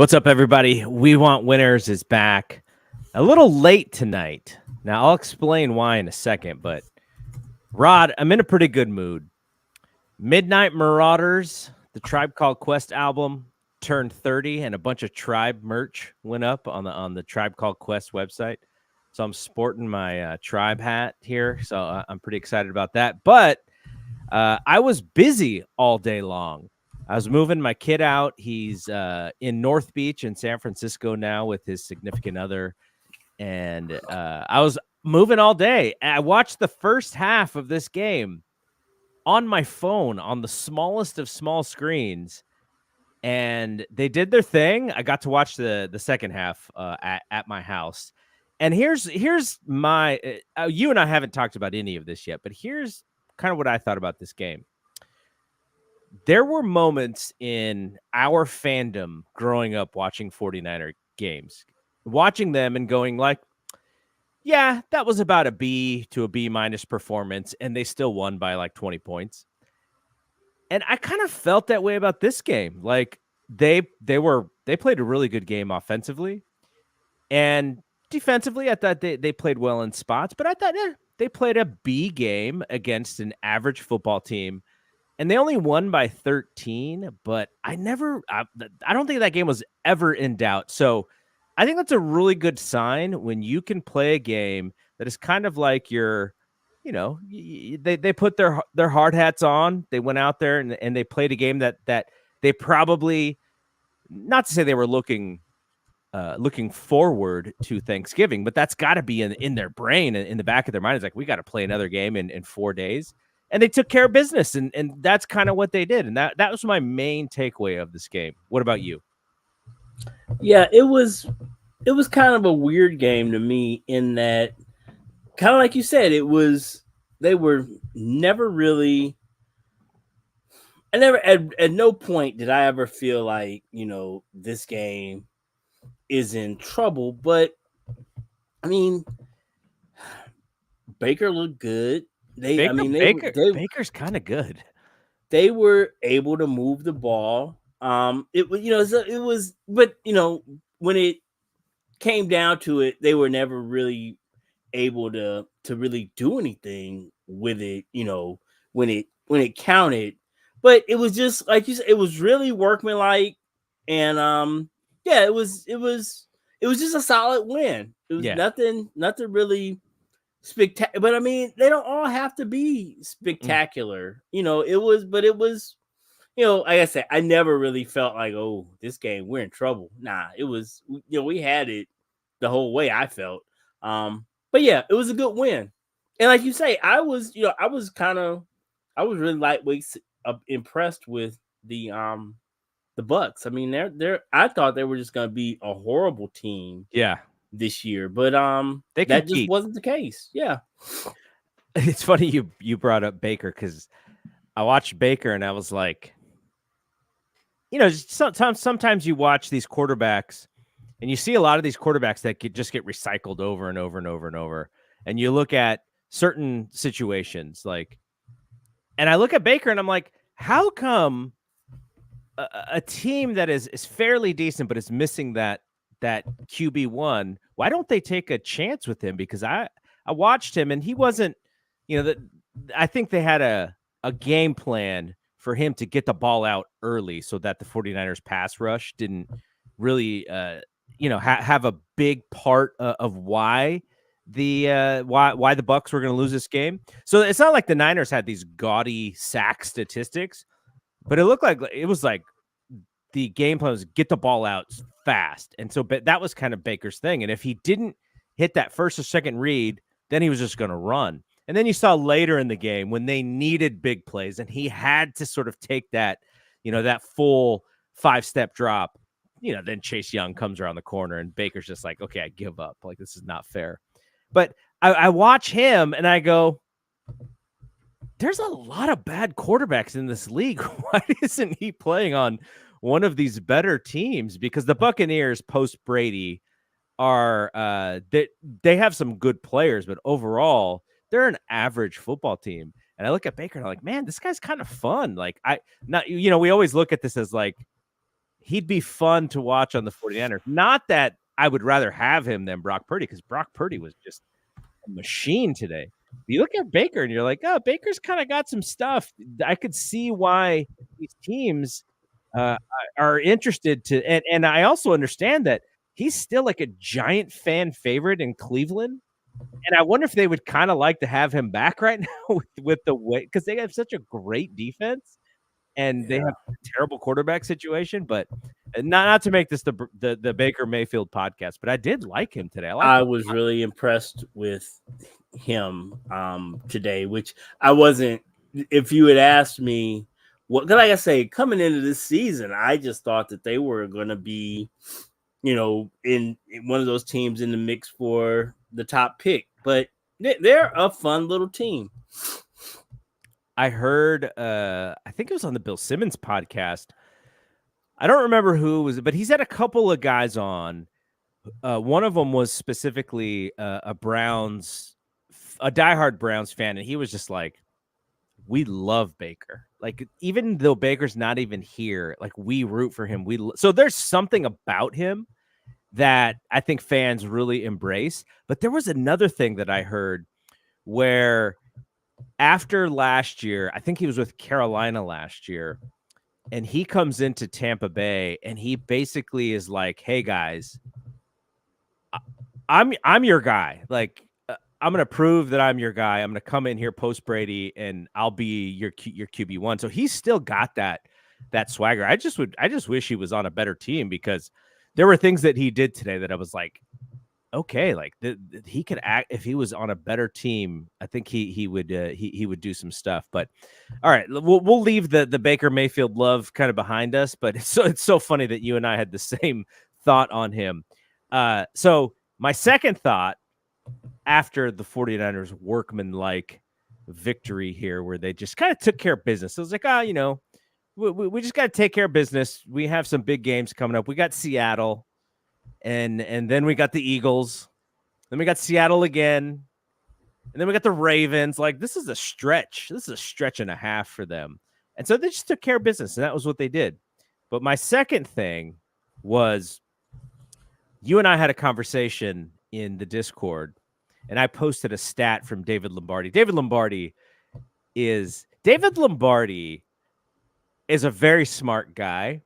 What's up, everybody? We Want Winners is back a little late tonight. Now, I'll explain why in a second, but Rod, I'm in a pretty good mood. Midnight Marauders, the Tribe Called Quest album, turned 30, and a bunch of Tribe merch went up on the Tribe Called Quest website. So I'm sporting my Tribe hat here, so I'm pretty excited about that. But I was busy all day long. I was moving my kid out. He's in North Beach in San Francisco now with his significant other. And I was moving all day. I watched the first half of this game on my phone on the smallest of small screens. And they did their thing. I got to watch the second half at my house. And here's my you and I haven't talked about any of this yet, but here's kind of what I thought about this game. There were moments in our fandom growing up watching 49er games, watching them and going like, yeah, that was about a B to a B minus performance, and they still won by like 20 points. And I kind of felt that way about this game. Like they played a really good game offensively, and defensively, I thought they played well in spots, but I thought they played a B game against an average football team. And they only won by 13, but I don't think that game was ever in doubt. So I think that's a really good sign when you can play a game that is kind of like your, they put their hard hats on. They went out there and they played a game that they probably, not to say they were looking forward to Thanksgiving, but that's got to be in their brain and in the back of their mind. It's like, we got to play another game in 4 days. And they took care of business, and that's kind of what they did. And that was my main takeaway of this game. What about you? Yeah, it was kind of a weird game to me in that, kind of like you said, they were never really. At no point did I ever feel like, this game is in trouble. But I mean, Baker looked good. Baker's kind of good. They were able to move the ball. It was, but when it came down to it, they were never really able to really do anything with it. When it counted, but it was just like you said, it was really workmanlike, and yeah, it was just a solid win. It was nothing really spectacular, but I mean, they don't all have to be spectacular. It was, like I said, I never really felt like, oh, this game, we're in trouble. Nah, it was, we had it the whole way, I felt. But yeah, it was a good win. And like you say, I was really lightweight impressed with the Bucks. I mean, I thought they were just going to be a horrible team. Yeah. This year, but that just wasn't the case. Yeah, it's funny you brought up Baker, because I watched Baker and I was like, sometimes you watch these quarterbacks and you see a lot of these quarterbacks that just get recycled over and over and over and over, and you look at certain situations and I look at Baker and I'm like, how come a team that is fairly decent but is missing that QB1, why don't they take a chance with him? Because I watched him and he wasn't, I think they had a game plan for him to get the ball out early so that the 49ers pass rush didn't really, have a big part of why the Bucks were going to lose this game. So it's not like the Niners had these gaudy sack statistics, but it looked like it was like the game plan was get the ball out fast. And so that was kind of Baker's thing. And if he didn't hit that first or second read, then he was just going to run. And then you saw later in the game when they needed big plays and he had to sort of take that, that full 5-step drop, then Chase Young comes around the corner and Baker's just like, okay, I give up. Like, this is not fair. But I watch him and I go, there's a lot of bad quarterbacks in this league. Why isn't he playing on one of these better teams? Because the Buccaneers post Brady are they have some good players, but overall they're an average football team. And I look at Baker and I'm like, man, this guy's kind of fun. Like we always look at this as like, he'd be fun to watch on the 49ers. Not that I would rather have him than Brock Purdy, because Brock Purdy was just a machine today. You look at Baker and you're like, oh, Baker's kind of got some stuff. I could see why these teams are interested to, and I also understand that he's still like a giant fan favorite in Cleveland. And I wonder if they would kind of like to have him back right now with the way, because they have such a great defense and they have a terrible quarterback situation. But not to make this the Baker Mayfield podcast, but I did like him today. I was really impressed with him today, which I wasn't. If you had asked me, what, like I say, coming into this season, I just thought that they were going to be, in one of those teams in the mix for the top pick. But they're a fun little team. I heard, I think it was on the Bill Simmons podcast. I don't remember who it was, but he's had a couple of guys on. One of them was specifically a diehard Browns fan, and he was just like, we love Baker. Like, even though Baker's not even here, like, we root for him. So there's something about him that I think fans really embrace. But there was another thing that I heard where after last year, I think he was with Carolina last year, and he comes into Tampa Bay and he basically is like, hey guys, I'm your guy. Like, I'm going to prove that I'm your guy. I'm going to come in here post Brady and I'll be your QB1. So he's still got that swagger. I just wish he was on a better team, because there were things that he did today that I was like, okay, like he could act if he was on a better team. I think he would do some stuff. But all right, we'll leave the Baker Mayfield love kind of behind us. But it's so funny that you and I had the same thought on him. So my second thought after the 49ers workman-like victory here, where they just kind of took care of business. It was like, we just got to take care of business. We have some big games coming up. We got Seattle. And then we got the Eagles. Then we got Seattle again. And then we got the Ravens. Like, this is a stretch. This is a stretch and a half for them. And so they just took care of business, and that was what they did. But my second thing was, you and I had a conversation in the Discord, and I posted a stat from David Lombardi. David Lombardi is a very smart guy.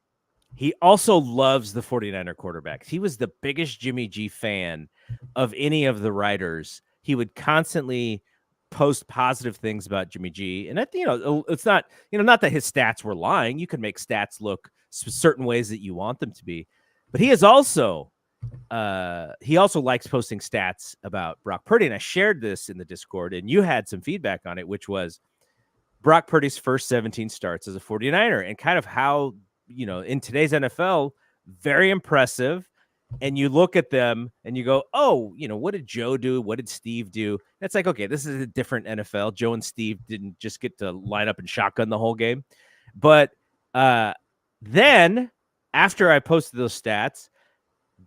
He also loves the 49er quarterbacks. He was the biggest Jimmy G fan of any of the writers. He would constantly post positive things about Jimmy G. And it's not, not that his stats were lying. You can make stats look certain ways that you want them to be. But he is also, he also likes posting stats about Brock Purdy. And I shared this in the Discord, and you had some feedback on it, which was Brock Purdy's first 17 starts as a 49er and kind of how, in today's NFL, very impressive. And you look at them and you go, oh, what did Joe do? What did Steve do? It's like, okay, this is a different NFL. Joe and Steve didn't just get to line up and shotgun the whole game. But then after I posted those stats,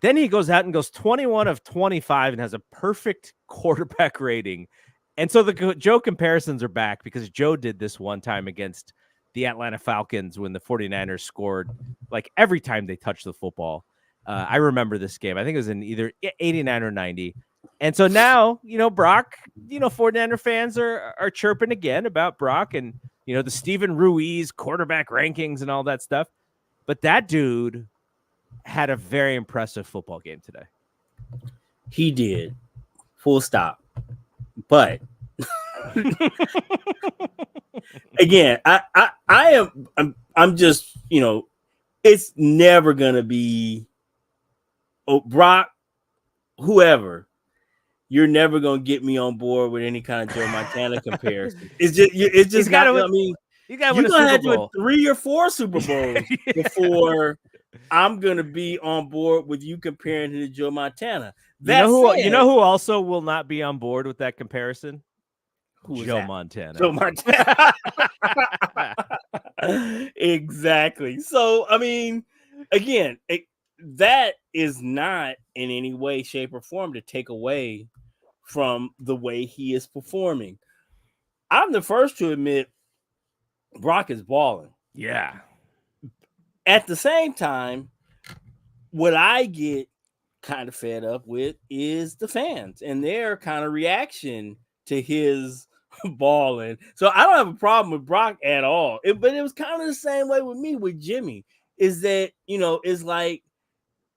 then he goes out and goes 21 of 25 and has a perfect quarterback rating. And so the Joe comparisons are back, because Joe did this one time against the Atlanta Falcons when the 49ers scored like every time they touched the football. I remember this game. I think it was in either 89 or 90. And so now, Brock, 49er fans are chirping again about Brock and, the Steven Ruiz quarterback rankings and all that stuff. But that dude had a very impressive football game today. He did. Full stop. But again, I'm just, it's never gonna be Brock, whoever. You're never gonna get me on board with any kind of Joe Montana comparison. It's just not. I mean, you're gonna have to win 3 or 4 Super Bowls before I'm gonna be on board with you comparing him to Joe Montana. You know who also will not be on board with that comparison? Joe Montana. Joe Montana. Exactly. So, I mean, again, that is not in any way, shape, or form to take away from the way he is performing. I'm the first to admit Brock is balling. Yeah. at the same time, what I get kind of fed up with is the fans and their kind of reaction to his balling. So I don't have a problem with Brock at all. But it was kind of the same way with me with Jimmy. Is that, it's like,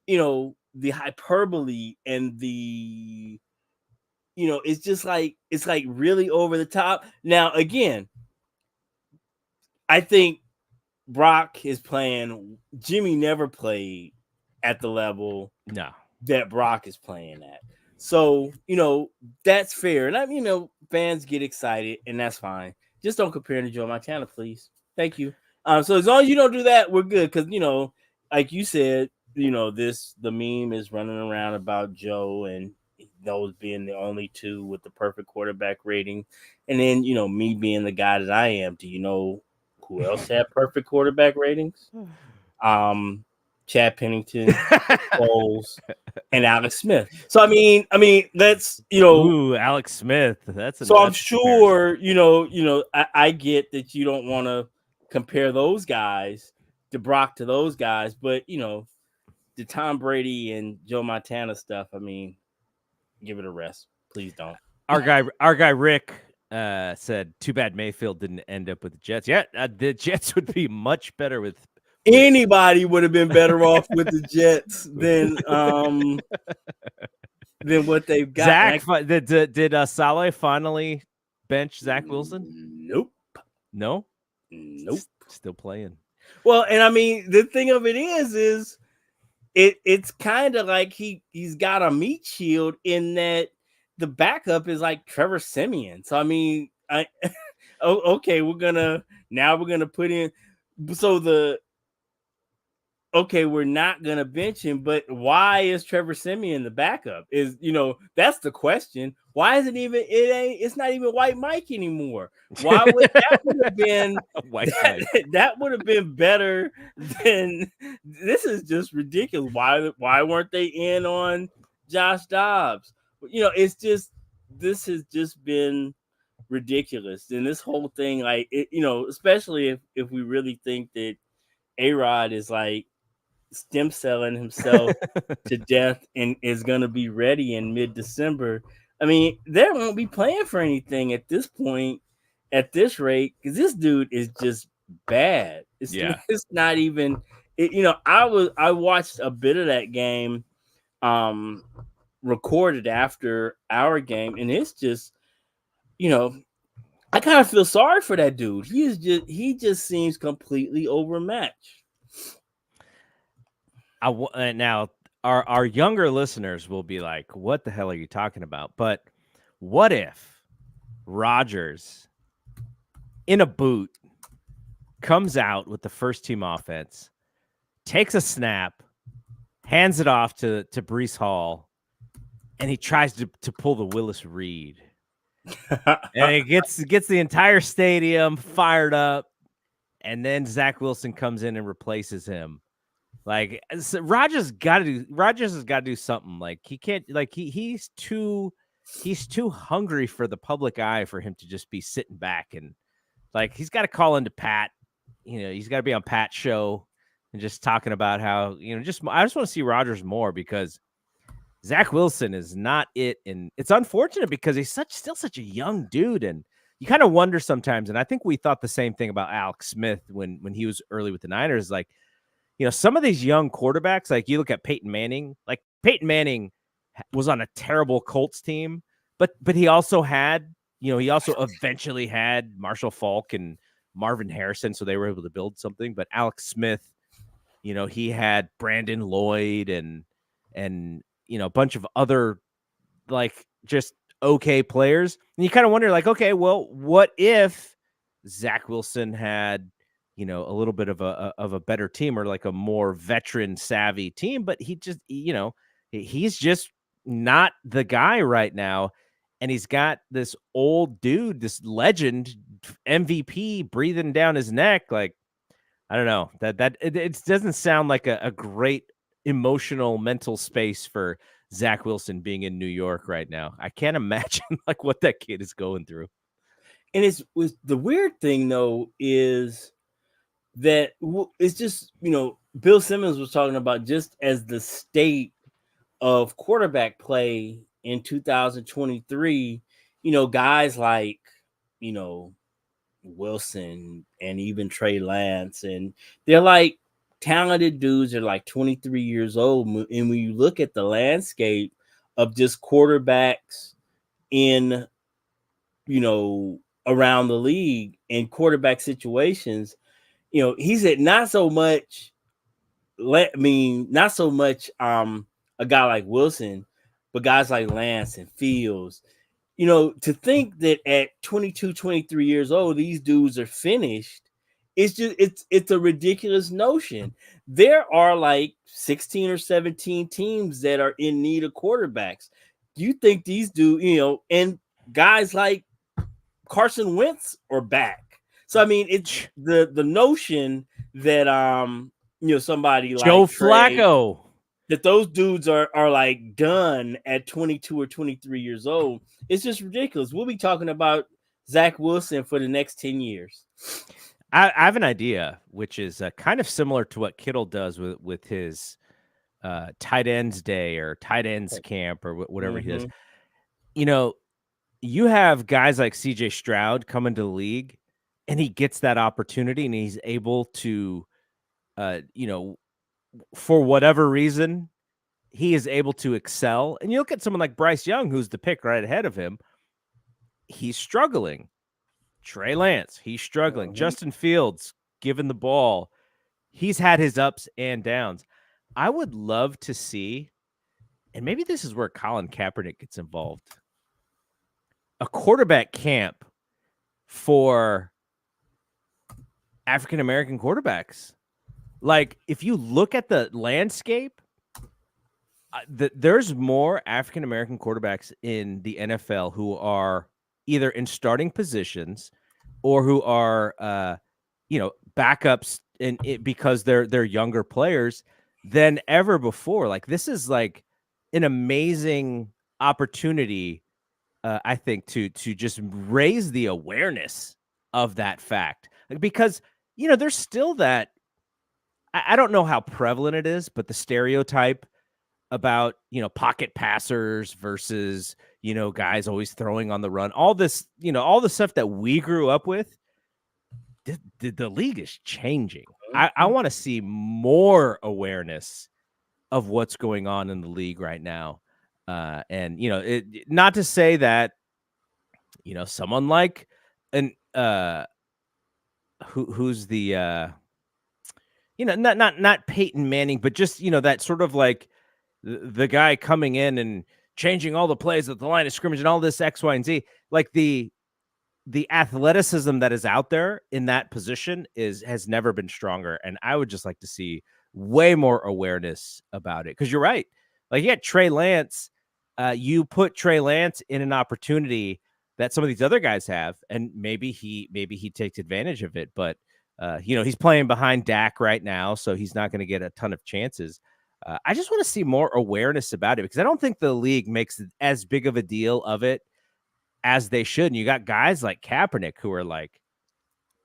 the hyperbole and the, it's just like, it's like really over the top. Now, again, I think Brock is playing. Jimmy never played at the level that Brock is playing at. So, that's fair. And fans get excited, and that's fine. Just don't compare to Joe Montana, please. Thank you. So as long as you don't do that, we're good. Because, like you said, the meme is running around about Joe and those being the only two with the perfect quarterback rating. And then, me being the guy that I am, do you know who else had perfect quarterback ratings? Chad Pennington, Foles, and Alex Smith. So I mean, that's Ooh, Alex Smith. So I'm sure I get that you don't want to compare those guys to Brock to those guys, but the Tom Brady and Joe Montana stuff. I mean, give it a rest, please don't. Our guy Rick said, "Too bad Mayfield didn't end up with the Jets." Yeah, the Jets would be much better with. Anybody would have been better off with the Jets than what they've got. Zach, did Saleh finally bench Zach Wilson? Nope. No. Nope. Still playing. Well, and I mean, the thing of it is it's kind of like he's got a meat shield in that the backup is like Trevor Siemian. So I mean, okay, we're gonna put in. So we're not gonna bench him, but why is Trevor Siemian the backup? Is that's the question. Why isn't it's not even White Mike anymore? Why would that would have been that would have been better than this is just ridiculous. Why weren't they in on Josh Dobbs? It's just this has just been ridiculous. And this whole thing, like especially if we really think that A-Rod is like stem selling himself to death and is going to be ready in mid-December. I mean, they won't be playing for anything at this point, at this rate, because this dude is just bad. It's not even. I watched a bit of that game, recorded after our game, and it's just, I kind of feel sorry for that dude. He just seems completely overmatched. Now, our younger listeners will be like, "What the hell are you talking about?" But what if Rodgers, in a boot, comes out with the first team offense, takes a snap, hands it off to Breece Hall, and he tries to pull the Willis Reed, and it gets the entire stadium fired up, and then Zach Wilson comes in and replaces him. Like, Rodgers has got to do something. Like, he can't, like, he's too hungry for the public eye for him to just be sitting back, and like, he's got to call into Pat. He's got to be on Pat's show and just talking about how, I just want to see Rodgers more, because Zach Wilson is not it. And it's unfortunate because he's still such a young dude. And you kind of wonder sometimes. And I think we thought the same thing about Alex Smith when he was early with the Niners. Like, some of these young quarterbacks, like you look at Peyton Manning, was on a terrible Colts team, but he also had, he eventually had Marshall Faulk and Marvin Harrison. So they were able to build something. But Alex Smith, he had Brandon Lloyd and a bunch of other, like, just okay players. And you kind of wonder, like, okay, well, what if Zach Wilson had, a little bit of a better team, or like a more veteran savvy team, but he just, he's just not the guy right now. And he's got this old dude, this legend MVP breathing down his neck. Like, I don't know, that it doesn't sound like a great emotional mental space for Zach Wilson being in New York right now. I can't imagine like what that kid is going through. And the weird thing though is that it's just, Bill Simmons was talking about just as the state of quarterback play in 2023, guys like, you know, Wilson and even Trey Lance, and they're like talented dudes. They're like 23 years old. And when you look at the landscape of just quarterbacks in, around the league and quarterback situations, he's at not so much not so much a guy like Wilson, but guys like Lance and Fields. To think that at 22, 23 years old, these dudes are finished, it's a ridiculous notion. There are like 16 or 17 teams that are in need of quarterbacks. Do you think these and guys like Carson Wentz are back? So I mean, it's the notion that somebody Joe like Trey, Flacco. that those dudes are like done at 22 or 23 years old. It's just ridiculous. We'll be talking about Zach Wilson for the next 10 years. I have an idea, which is kind of similar to what Kittle does with his tight ends day or tight ends camp or whatever he does. You have guys like CJ Stroud come into the league, and he gets that opportunity, and he's able to, for whatever reason, he is able to excel. And you look at someone like Bryce Young, who's the pick right ahead of him. He's struggling. Trey Lance, he's struggling. Justin Fields, given the ball, he's had his ups and downs. I would love to see, and maybe this is where Colin Kaepernick gets involved, a quarterback camp for African-American quarterbacks. Like, if you look at the landscape, there's more African-American quarterbacks in the NFL who are either in starting positions or who are, backups because they're younger players than ever before. Like, this is like an amazing opportunity, I think, to just raise the awareness of that fact, because there's still that. I don't know how prevalent it is, but the stereotype about pocket passers versus guys always throwing on the run, all this, all the stuff that we grew up with, the league is changing. I want to see more awareness of what's going on in the league right now. And not to say that someone like an who's the not Peyton Manning, but just that sort of like the guy coming in and changing all the plays at the line of scrimmage and all this X, Y, and Z, like the athleticism that is out there in that position has never been stronger. And I would just like to see way more awareness about it. Cause you're right. Like, yeah, Trey Lance, you put Trey Lance in an opportunity that some of these other guys have, and maybe he takes advantage of it. But he's playing behind Dak right now, so he's not going to get a ton of chances. I just want to see more awareness about it, because I don't think the league makes as big of a deal of it as they should. And you got guys like Kaepernick who are like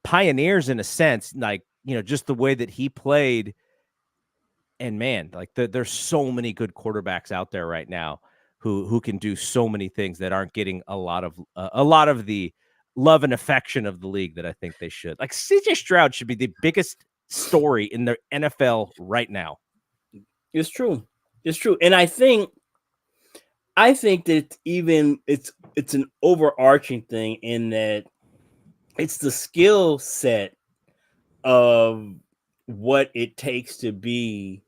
pioneers in a sense, like, just the way that he played. And man, like there's so many good quarterbacks out there right now who can do so many things that aren't getting a lot of the love and affection of the league that I think they should. Like, CJ Stroud should be the biggest story in the NFL right now. It's true. It's true. And I think that even it's an overarching thing in that it's the skill set of what it takes to be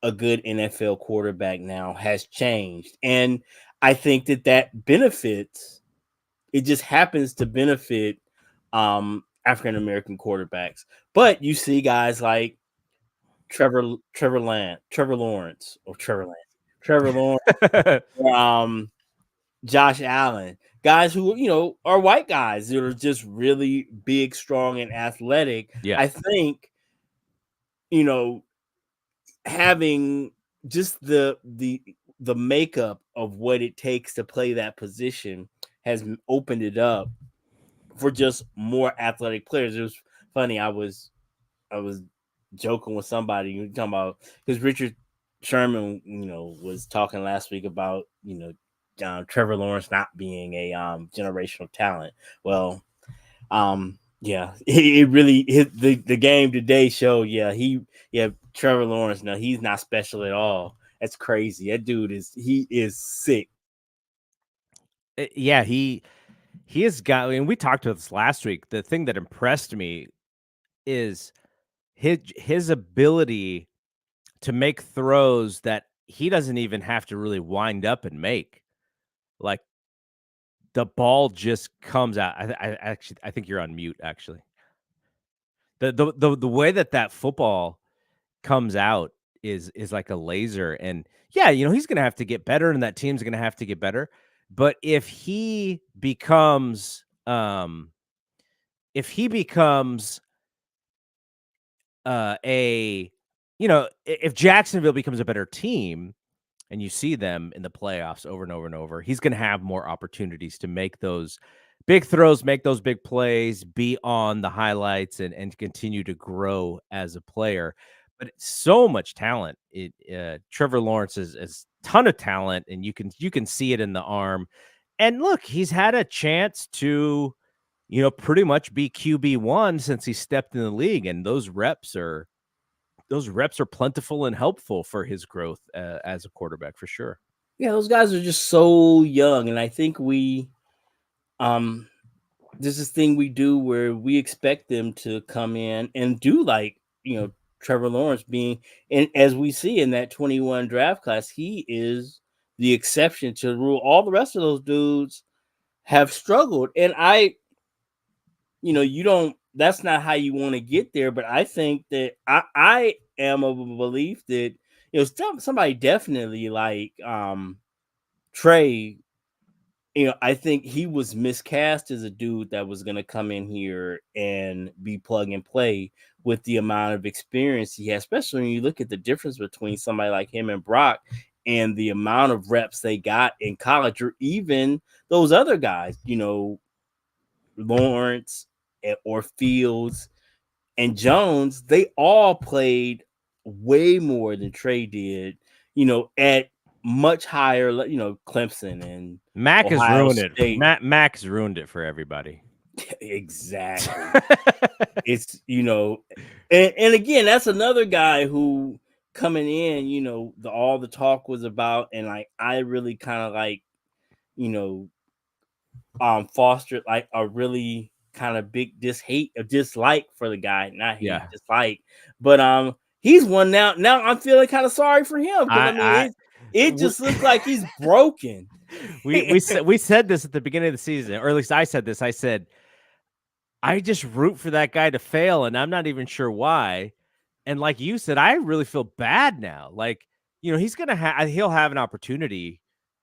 a good NFL quarterback now has changed. And I think that benefits, it just happens to benefit African American quarterbacks. But you see guys like Trevor Lawrence, Josh Allen, guys who are white guys that are just really big, strong, and athletic. Yeah. I think having just the makeup of what it takes to play that position has opened it up for just more athletic players. It was funny. I was joking with somebody. You're talking about because Richard Sherman, was talking last week about Trevor Lawrence not being a generational talent. Well, yeah, it really hit the game today showed. Yeah, Trevor Lawrence. No, he's not special at all. That's crazy. That dude is sick. Yeah, he has got. And we talked about this last week. The thing that impressed me is his ability to make throws that he doesn't even have to really wind up and make. Like the ball just comes out. I think you're on mute. Actually, the way that football comes out is like a laser. And yeah, he's gonna have to get better, and that team's gonna have to get better. But if he becomes if Jacksonville becomes a better team and you see them in the playoffs over and over and over, he's going to have more opportunities to make those big throws, make those big plays, be on the highlights, and continue to grow as a player. But it's so much talent. Trevor Lawrence is a ton of talent, and you can see it in the arm. And look, he's had a chance to, pretty much be QB1 since he stepped in the league, and those reps are plentiful and helpful for his growth as a quarterback for sure. Yeah, those guys are just so young, and I think we there's this thing we do where we expect them to come in and do like Trevor Lawrence being, and as we see in that 21 draft class, he is the exception to the rule. All the rest of those dudes have struggled, and you don't. That's not how you want to get there. But I think that I am of a belief that somebody definitely like Trey. I think he was miscast as a dude that was going to come in here and be plug and play with the amount of experience he has, especially when you look at the difference between somebody like him and Brock and the amount of reps they got in college, or even those other guys, Lawrence or Fields and Jones. They all played way more than Trey did, at much higher, Clemson and Mac has Ohio ruined State. it. Mac has ruined it for everybody. Exactly. It's and again, that's another guy who coming in, all the talk was about, and like I really kind of like, fostered like a really kind of big dislike for the guy, not hate, Yeah. dislike. But he's one now. Now I'm feeling kind of sorry for him because I mean it just looks like he's broken. We said this at the beginning of the season, or at least I said this. I said I just root for that guy to fail, and I'm not even sure why. And like you said, I really feel bad now. Like, he's gonna he'll have an opportunity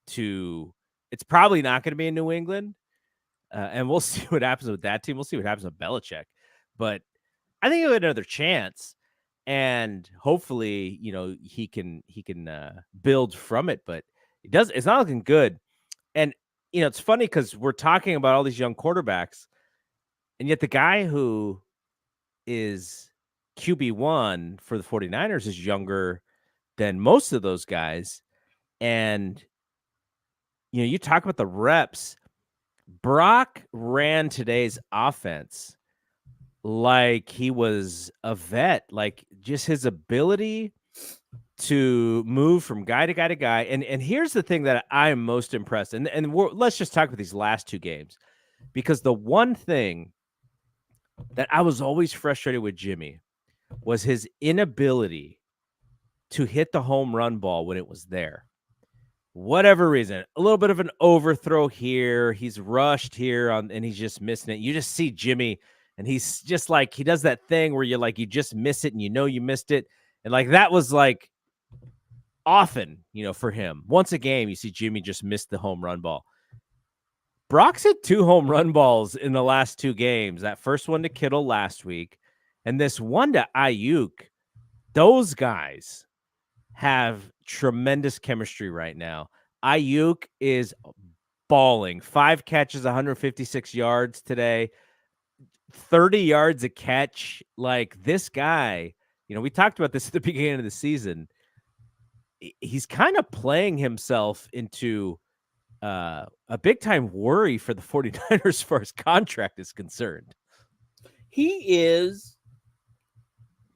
to. It's probably not going to be in New England, and we'll see what happens with that team. We'll see what happens with Belichick, but I think he'll get another chance, and hopefully, he can build from it. But it's not looking good. And it's funny because we're talking about all these young quarterbacks, and yet the guy who is QB1 for the 49ers is younger than most of those guys. And you talk about the reps. Brock ran today's offense like he was a vet, like just his ability to move from guy to guy to guy. And here's the thing that I am most impressed. And let's just talk about these last two games, because the one thing that I was always frustrated with Jimmy was his inability to hit the home run ball when it was there. Whatever reason, a little bit of an overthrow here, he's rushed here and he's just missing it. You just see Jimmy, and he's just like, he does that thing where you just miss it and you missed it. And like that was like often, for him. Once a game, you see Jimmy just miss the home run ball. Brock's hit 2 home run balls in the last 2 games. That first one to Kittle last week, and this one to Ayuk. Those guys have tremendous chemistry right now. Ayuk is balling. 5 catches, 156 yards today, 30 yards a catch. Like this guy, we talked about this at the beginning of the season. He's kind of playing himself into a big time worry for the 49ers as far as contract is concerned. He is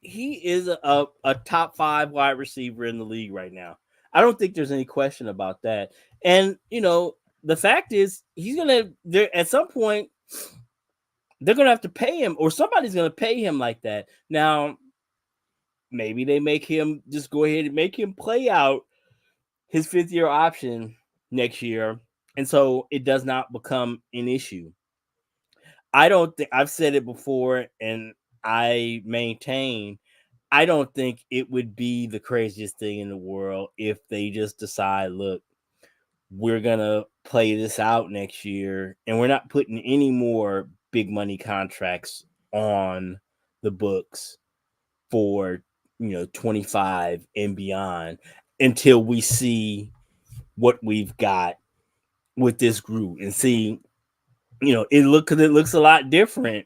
a top 5 wide receiver in the league right now. I don't think there's any question about that. And the fact is, he's gonna at some point they're gonna have to pay him, or somebody's gonna pay him like that. Now, maybe they make him just go ahead and make him play out his 5th-year option next year, and so it does not become an issue. I don't think, I've said it before, and I maintain, I don't think it would be the craziest thing in the world if they just decide, look, we're gonna play this out next year, and we're not putting any more big money contracts on the books for 25 and beyond until we see what we've got with this group and see, it looks a lot different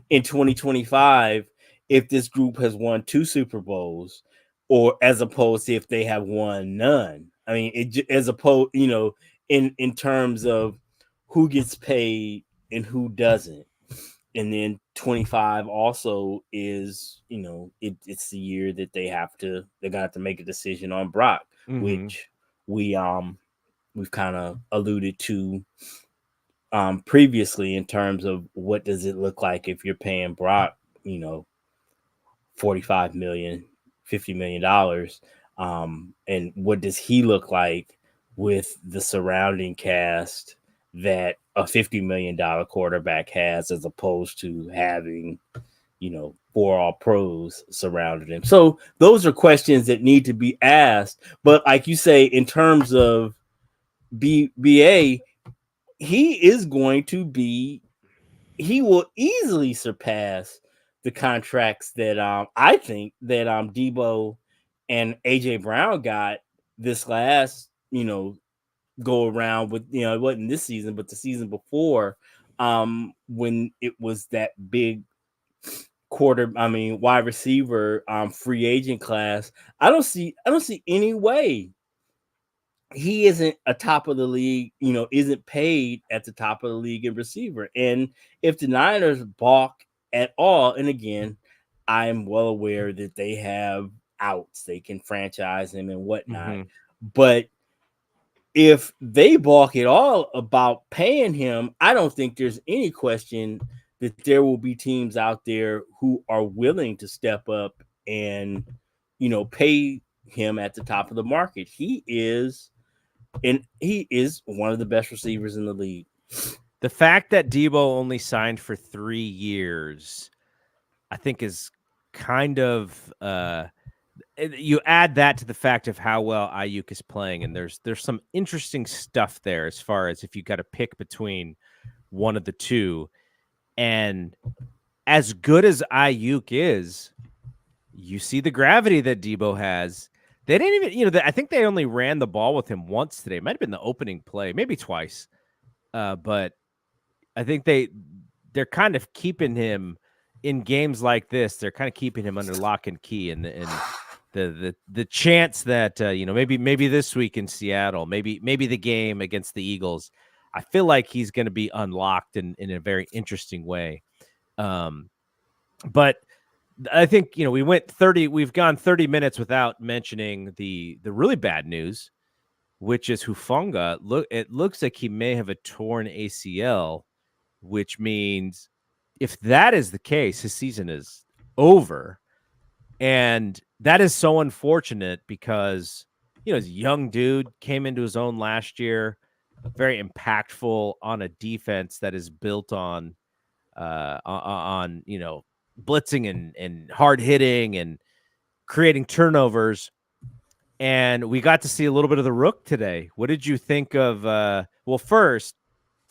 in 2025 if this group has won 2 Super Bowls, or as opposed to if they have won none. I mean, as opposed, in terms of who gets paid and who doesn't. And then 25 also is, it's the year that they're gonna have to make a decision on Brock, which we've kind of alluded to previously, in terms of what does it look like if you're paying Brock, $45 million, $50 million, and what does he look like with the surrounding cast that a $50 million quarterback has, as opposed to having 4 All-Pros surrounded him. So those are questions that need to be asked. But like you say, in terms of BA, he will easily surpass the contracts that I think that Debo and AJ Brown got this last go around with, it wasn't this season but the season before, when it was that big wide receiver free agent class. I don't see any way he isn't a top of the league, isn't paid at the top of the league in receiver. And if the Niners balk at all, and again, I'm well aware that they have outs, they can franchise him and whatnot, but if they balk at all about paying him, I don't think there's any question that there will be teams out there who are willing to step up and pay him at the top of the market. He is one of the best receivers in the league. The fact that Debo only signed for 3 years, I think, is kind of you add that to the fact of how well Ayuk is playing, and there's some interesting stuff there as far as if you got to pick between one of the two. And as good as Ayuk is, you see the gravity that Debo has. They didn't even, I think they only ran the ball with him once today. It might have been the opening play, maybe twice. But I think they're kind of keeping him in games like this. They're kind of keeping him under lock and key, and the chance that maybe this week in Seattle, maybe the game against the Eagles, I feel like he's going to be unlocked in a very interesting way. But I think we've gone 30 minutes without mentioning the really bad news, which is Hufanga. It looks like he may have a torn ACL, which means if that is the case, his season is over. And that is so unfortunate because, he's a young dude, came into his own last year, very impactful on a defense that is built on blitzing and hard hitting and creating turnovers. And we got to see a little bit of the Rook today. What did you think of, first,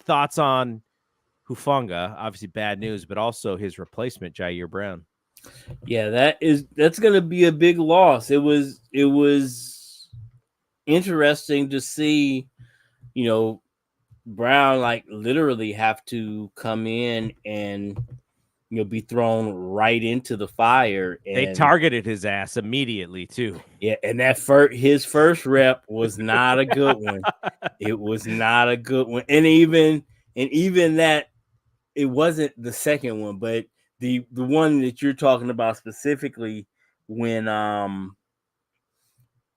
thoughts on Hufanga? Obviously bad news, but also his replacement, Jair Brown. Yeah, that's going to be a big loss. It was interesting to see, Brown literally have to come in and be thrown right into the fire. They And targeted his ass immediately too. yeah, and that his first rep was not a good one. It was not a good one, and even that, it wasn't the second one, but the one that you're talking about specifically, when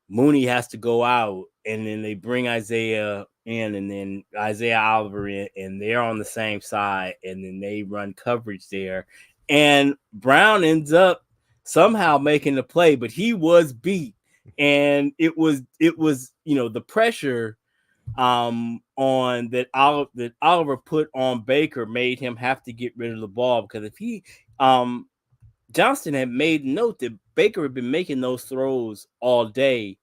Mooney has to go out, and then they bring Isaiah in, and then Isaiah Oliver in, and they're on the same side, and then they run coverage there, and Brown ends up somehow making the play, but he was beat, and it was the pressure on that Oliver put on Baker made him have to get rid of the ball, because if he Johnston had made note that Baker had been making those throws all day,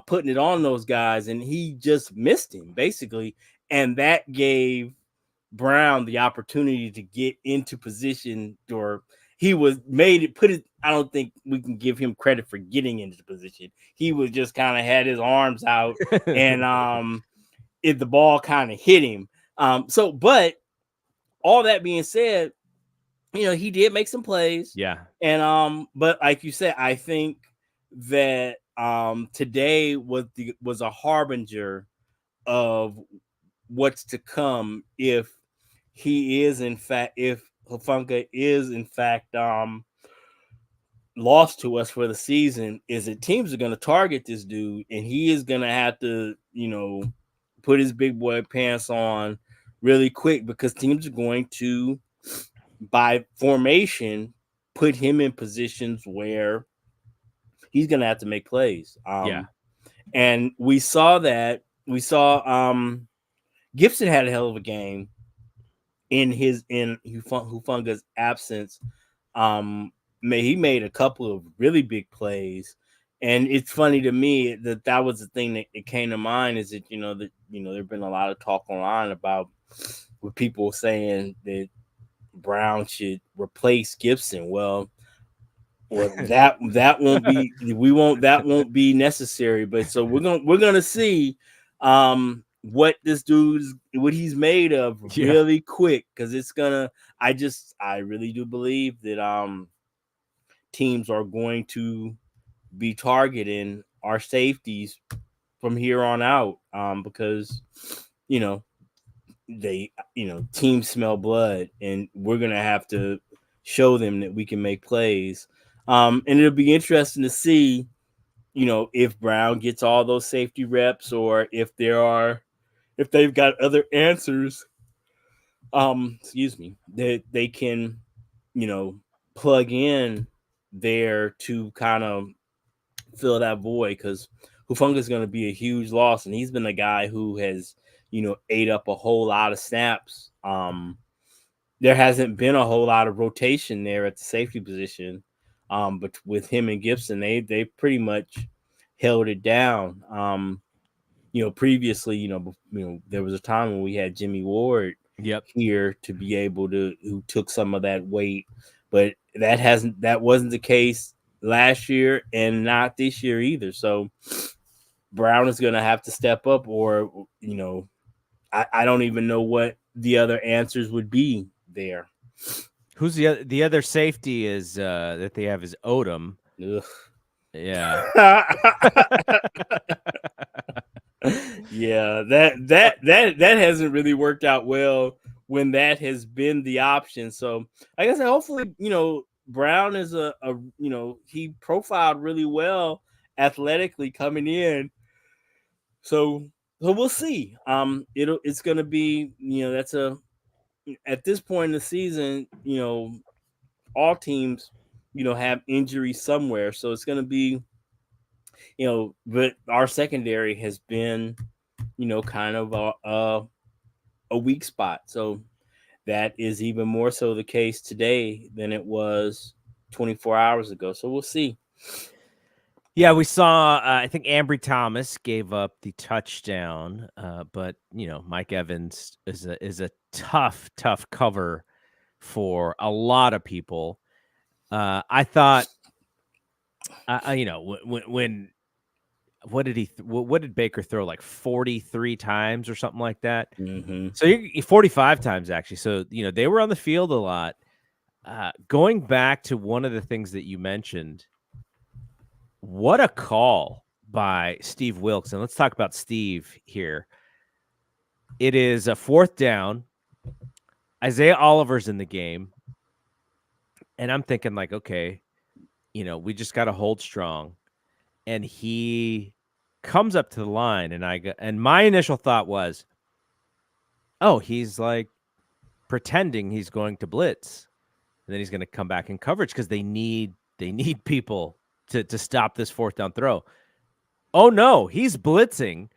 putting it on those guys, and he just missed him basically, and that gave Brown the opportunity to get into position, or he was made it put it. I don't think we can give him credit for getting into the position. He was just kind of had his arms out, and if the ball kind of hit him. But all that being said, he did make some plays. Yeah. And but like you said, I think that today was a harbinger of what's to come if Hufanga is in fact lost to us for the season, is that teams are going to target this dude, and he is going to have to, put his big boy pants on really quick, because teams are going to, by formation, put him in positions where he's going to have to make plays. And we saw that. We saw Gibson had a hell of a game in Hufanga's absence. He made a couple of really big plays, and it's funny to me that was the thing that it came to mind, is that there've been a lot of talk online about with people saying that Brown should replace Gibson. Well, that won't be that won't be necessary. But so we're gonna see what this what he's made of really quick, because it's gonna. I really do believe that teams are going to be targeting our safeties from here on out, because they teams smell blood, and we're gonna have to show them that we can make plays. And it'll be interesting to see if Brown gets all those safety reps, or if they've got other answers that they can plug in there to kind of fill that void, because Hufanga is going to be a huge loss, and he's been a guy who has ate up a whole lot of snaps. There hasn't been a whole lot of rotation there at the safety position, but with him and Gibson, they pretty much held it down. Previously, there was a time when we had Jimmy Ward here to be able to, who took some of that weight, but that wasn't the case last year, and not this year either. So Brown is going to have to step up, or I don't even know what the other answers would be there. Who's the other safety is that they have is Odom. Ugh. Yeah. Yeah, that hasn't really worked out well when that has been the option. So like I said, hopefully, Brown is he profiled really well athletically coming in. So we'll see. It's going to be, at this point in the season, all teams, have injuries somewhere. So it's going to be, but our secondary has been, kind of a weak spot. So that is even more so the case today than it was 24 hours ago. So we'll see. Yeah, we saw, I think Ambry Thomas gave up the touchdown, but, Mike Evans is a tough cover for a lot of people. I thought, when what did Baker throw, like 43 times or something like that? Mm-hmm. So you're 45 times actually. So, they were on the field a lot. Going back to one of the things that you mentioned, what a call by Steve Wilkes. And let's talk about Steve here. It is a 4th down. Isaiah Oliver's in the game. And I'm thinking, like, okay, we just got to hold strong. And he comes up to the line, and my initial thought was, oh, he's like pretending he's going to blitz. And then he's going to come back in coverage because they need people to stop this 4th down throw. Oh no, he's blitzing,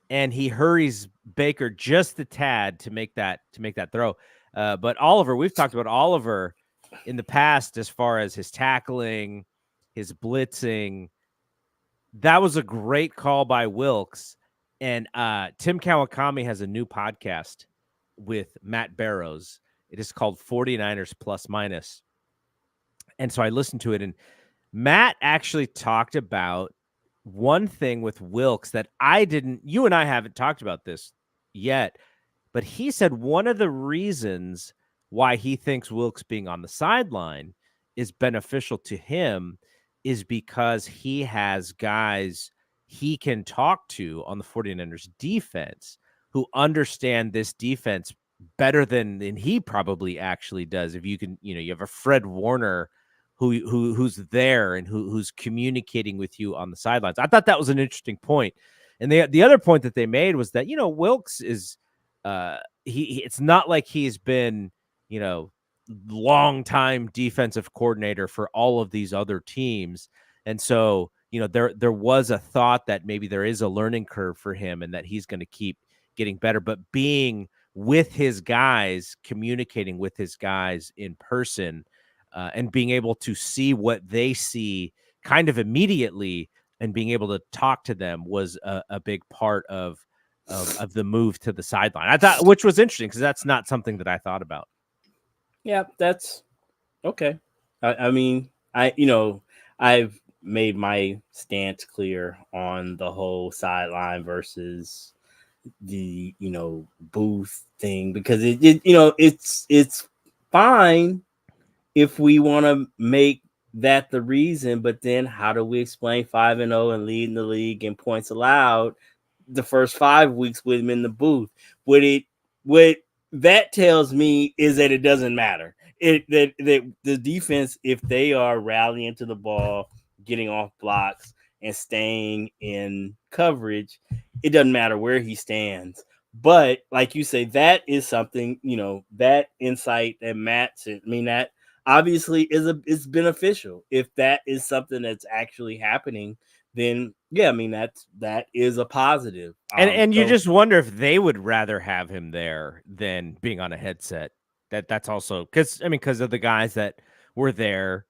and he hurries Baker just a tad to make that throw. But Oliver, we've talked about Oliver in the past as far as his tackling, his blitzing. That was a great call by Wilkes. And Tim Kawakami has a new podcast with Matt Barrows. It is called 49ers Plus Minus. And so I listened to it, and Matt actually talked about one thing with Wilkes that you and I haven't talked about this yet, but he said one of the reasons why he thinks Wilkes being on the sideline is beneficial to him is because he has guys he can talk to on the 49ers defense who understand this defense better than he probably actually does. If you can, you have a Fred Warner who's there and who's communicating with you on the sidelines. I thought that was an interesting point. And the other point that they made was that, Wilkes is it's not like he's been, long time defensive coordinator for all of these other teams. And so, there was a thought that maybe there is a learning curve for him and that he's going to keep getting better, but being with his guys, communicating with his guys in person, and being able to see what they see kind of immediately and being able to talk to them was a big part of the move to the sideline. I thought, which was interesting because that's not something that I thought about. Yeah, that's okay. I mean, I've made my stance clear on the whole sideline versus the, booth thing because it's fine if we want to make that the reason, but then how do we explain 5-0 and leading the league in points allowed the first 5 weeks with him in the booth? What that tells me is that it doesn't matter. That the defense, if they are rallying to the ball, getting off blocks, and staying in coverage, it doesn't matter where he stands. But like you say, that is something, that insight that Matt said, that obviously is beneficial. If that is something that's actually happening, then yeah, that is a positive. And you just wonder if they would rather have him there than being on a headset. That's also because of the guys that were there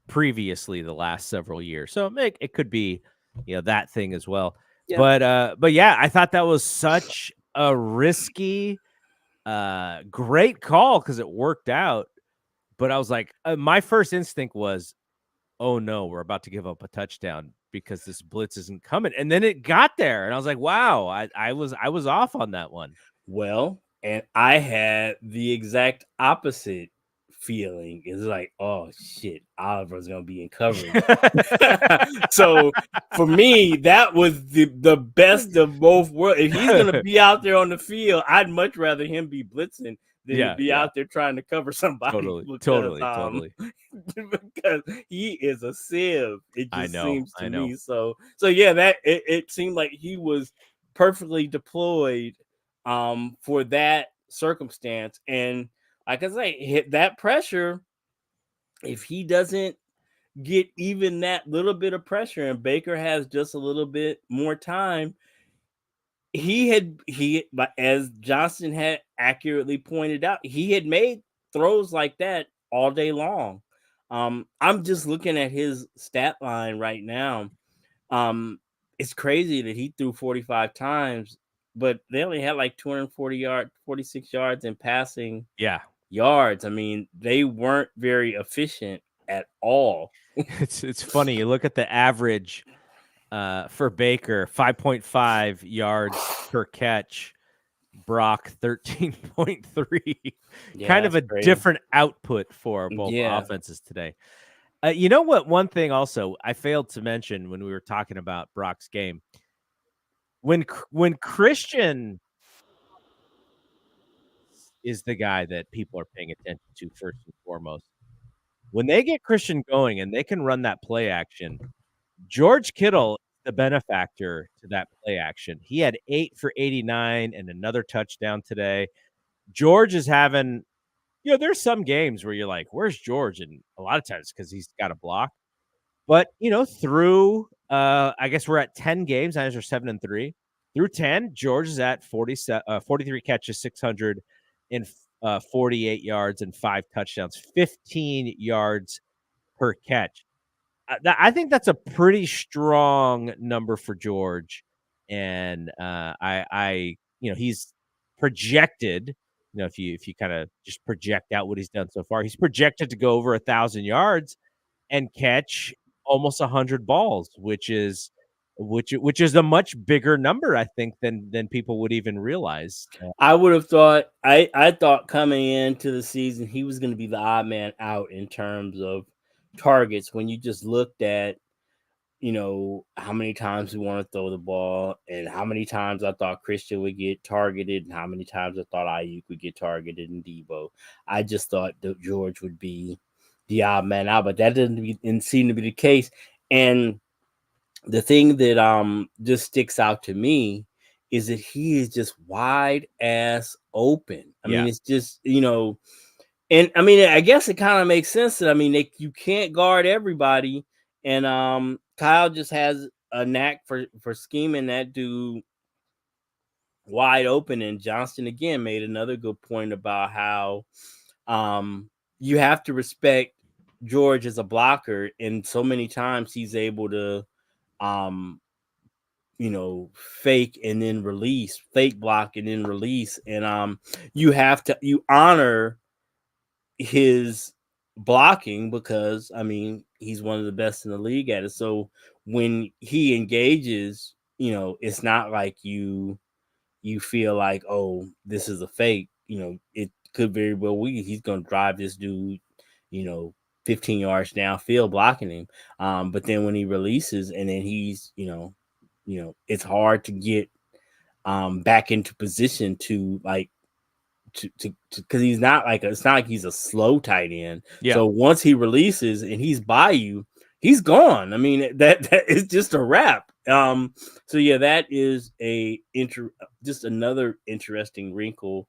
previously the last several years. So it could be, that thing as well. Yeah. But yeah, I thought that was such a risky, great call because it worked out. But I was like, my first instinct was, oh no, we're about to give up a touchdown because this blitz isn't coming. And then it got there, and I was like, wow, I was off on that one. Well, and I had the exact opposite feeling. It's like, oh shit, Oliver's gonna be in coverage. So for me, that was the best of both worlds. If he's gonna be out there on the field, I'd much rather him be blitzing than to be out there trying to cover somebody. Totally. Because he is a sieve. It just seems to me. So yeah, that it seemed like he was perfectly deployed for that circumstance. And like I say, hit that pressure. If he doesn't get even that little bit of pressure and Baker has just a little bit more time, but as Johnson had accurately pointed out, he had made throws like that all day long. I'm just looking at his stat line right now. It's crazy that he threw 45 times, but they only had like 46 yards in passing yards. They weren't very efficient at all. It's funny. You look at the average for Baker, 5.5 yards per catch. Brock 13.3. Yeah, Kind of that's a crazy. different output for both Yeah. offenses today. You know what? One thing also I failed to mention when we were talking about Brock's game. When Christian is the guy that people are paying attention to first and foremost. When they get Christian going and they can run that play action, George Kittle, the benefactor to that play action. He had 8 for 89 and another touchdown today. George is having, there's some games where you're like, where's George? And a lot of times because he's got a block. But, through, I guess we're at 10 games. Niners are 7-3. Through 10, George is at 43 catches, 648 yards and 5 touchdowns, 15 yards per catch. I think that's a pretty strong number for George. And he's projected, if you kind of just project out what he's done so far, he's projected to go over 1,000 yards and catch almost 100 balls, which is a much bigger number, I think, than people would even realize. I would have thought I thought coming into the season he was going to be the odd man out in terms of targets when you just looked at how many times we want to throw the ball and how many times I thought Christian would get targeted and how many times I thought Ayuk would get targeted and Debo. I just thought that George would be the odd man out, but that didn't seem to be the case. And the thing that just sticks out to me is that he is just wide ass open. I mean, it's just, and I mean, I guess it kind of makes sense that you can't guard everybody. And Kyle just has a knack for scheming that dude wide open. And Johnston again made another good point about how you have to respect George as a blocker, and so many times he's able to fake and then release, fake block and then release. And you honor his blocking because he's one of the best in the league at it. So when he engages, it's not like you feel like, oh, this is a fake. It could very well be he's gonna drive this dude, 15 yards downfield blocking him. But then when he releases and then he's, it's hard to get back into position to like to because he's not like it's not like he's a slow tight end. Yeah. So once he releases and he's by you, he's gone. I mean, that is just a wrap. So yeah, that is just another interesting wrinkle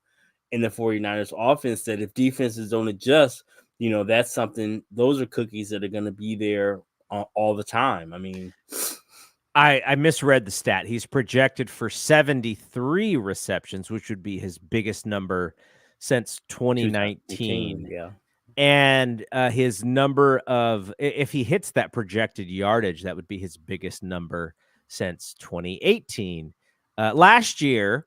in the 49ers offense, that if defenses don't adjust, that's something, those are cookies that are going to be there all the time. I mean, I misread the stat. He's projected for 73 receptions, which would be his biggest number since 2019. Yeah. And his number of, if he hits that projected yardage, that would be his biggest number since 2018. Last year,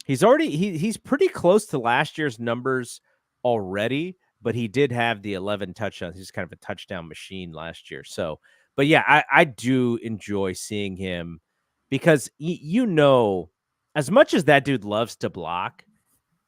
he's pretty close to last year's numbers already, but he did have the 11 touchdowns. He's kind of a touchdown machine last year. So, but yeah, I do enjoy seeing him because as much as that dude loves to block,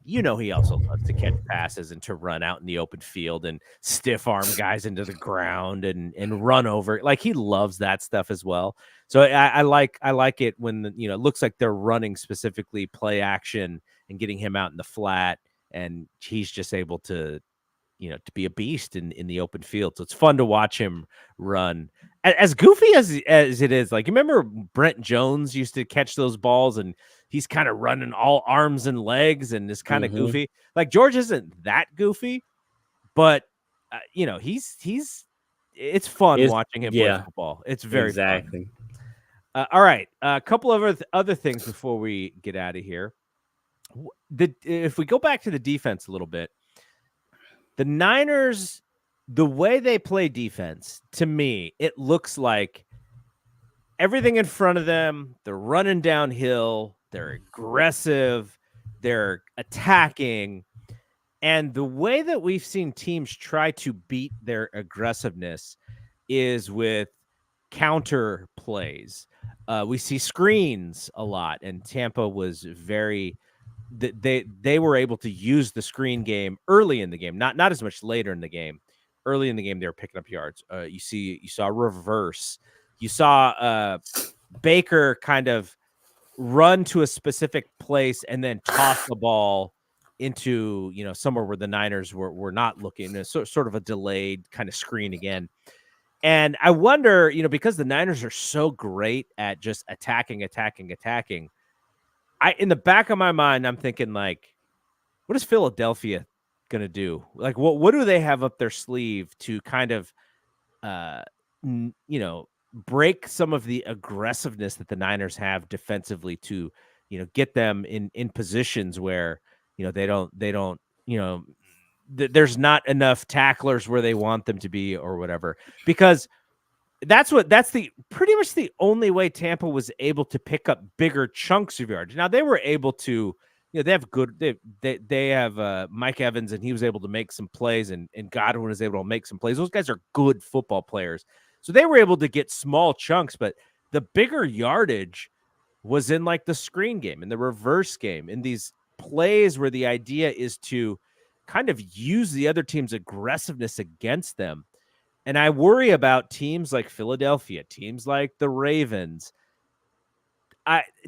he also loves to catch passes and to run out in the open field and stiff arm guys into the ground and run over. Like, he loves that stuff as well. So I like it when it looks like they're running specifically play action and getting him out in the flat, and he's just able to to be a beast in the open field. So it's fun to watch him run. As goofy as it is, like, you remember Brent Jones used to catch those balls and he's kind of running all arms and legs and is kind of goofy. Like, George isn't that goofy, but it's fun watching him play football. It's very fun. All right. A couple of other things before we get out of here. If we go back to the defense a little bit, the Niners, the way they play defense, to me, it looks like everything in front of them, they're running downhill, they're aggressive, they're attacking. And the way that we've seen teams try to beat their aggressiveness is with counter plays. We see screens a lot, and Tampa was very they were able to use the screen game early in the game, not as much later in the game. Early in the game, they were picking up yards. You saw reverse. You saw Baker kind of run to a specific place and then toss the ball into somewhere where the Niners were not looking. Sort of a delayed kind of screen again. And I wonder, because the Niners are so great at just attacking. In the back of my mind, I'm thinking like, what is Philadelphia going to do? Like, what do they have up their sleeve to kind of, break some of the aggressiveness that the Niners have defensively to, get them in positions where, they don't, there's not enough tacklers where they want them to be or whatever, because that's pretty much the only way Tampa was able to pick up bigger chunks of yards. Now they were able to, they have they have Mike Evans, and he was able to make some plays, and Godwin was able to make some plays. Those guys are good football players. So they were able to get small chunks, but the bigger yardage was in like the screen game, in the reverse game, in these plays where the idea is to kind of use the other team's aggressiveness against them. And I worry about teams like Philadelphia, teams like the Ravens.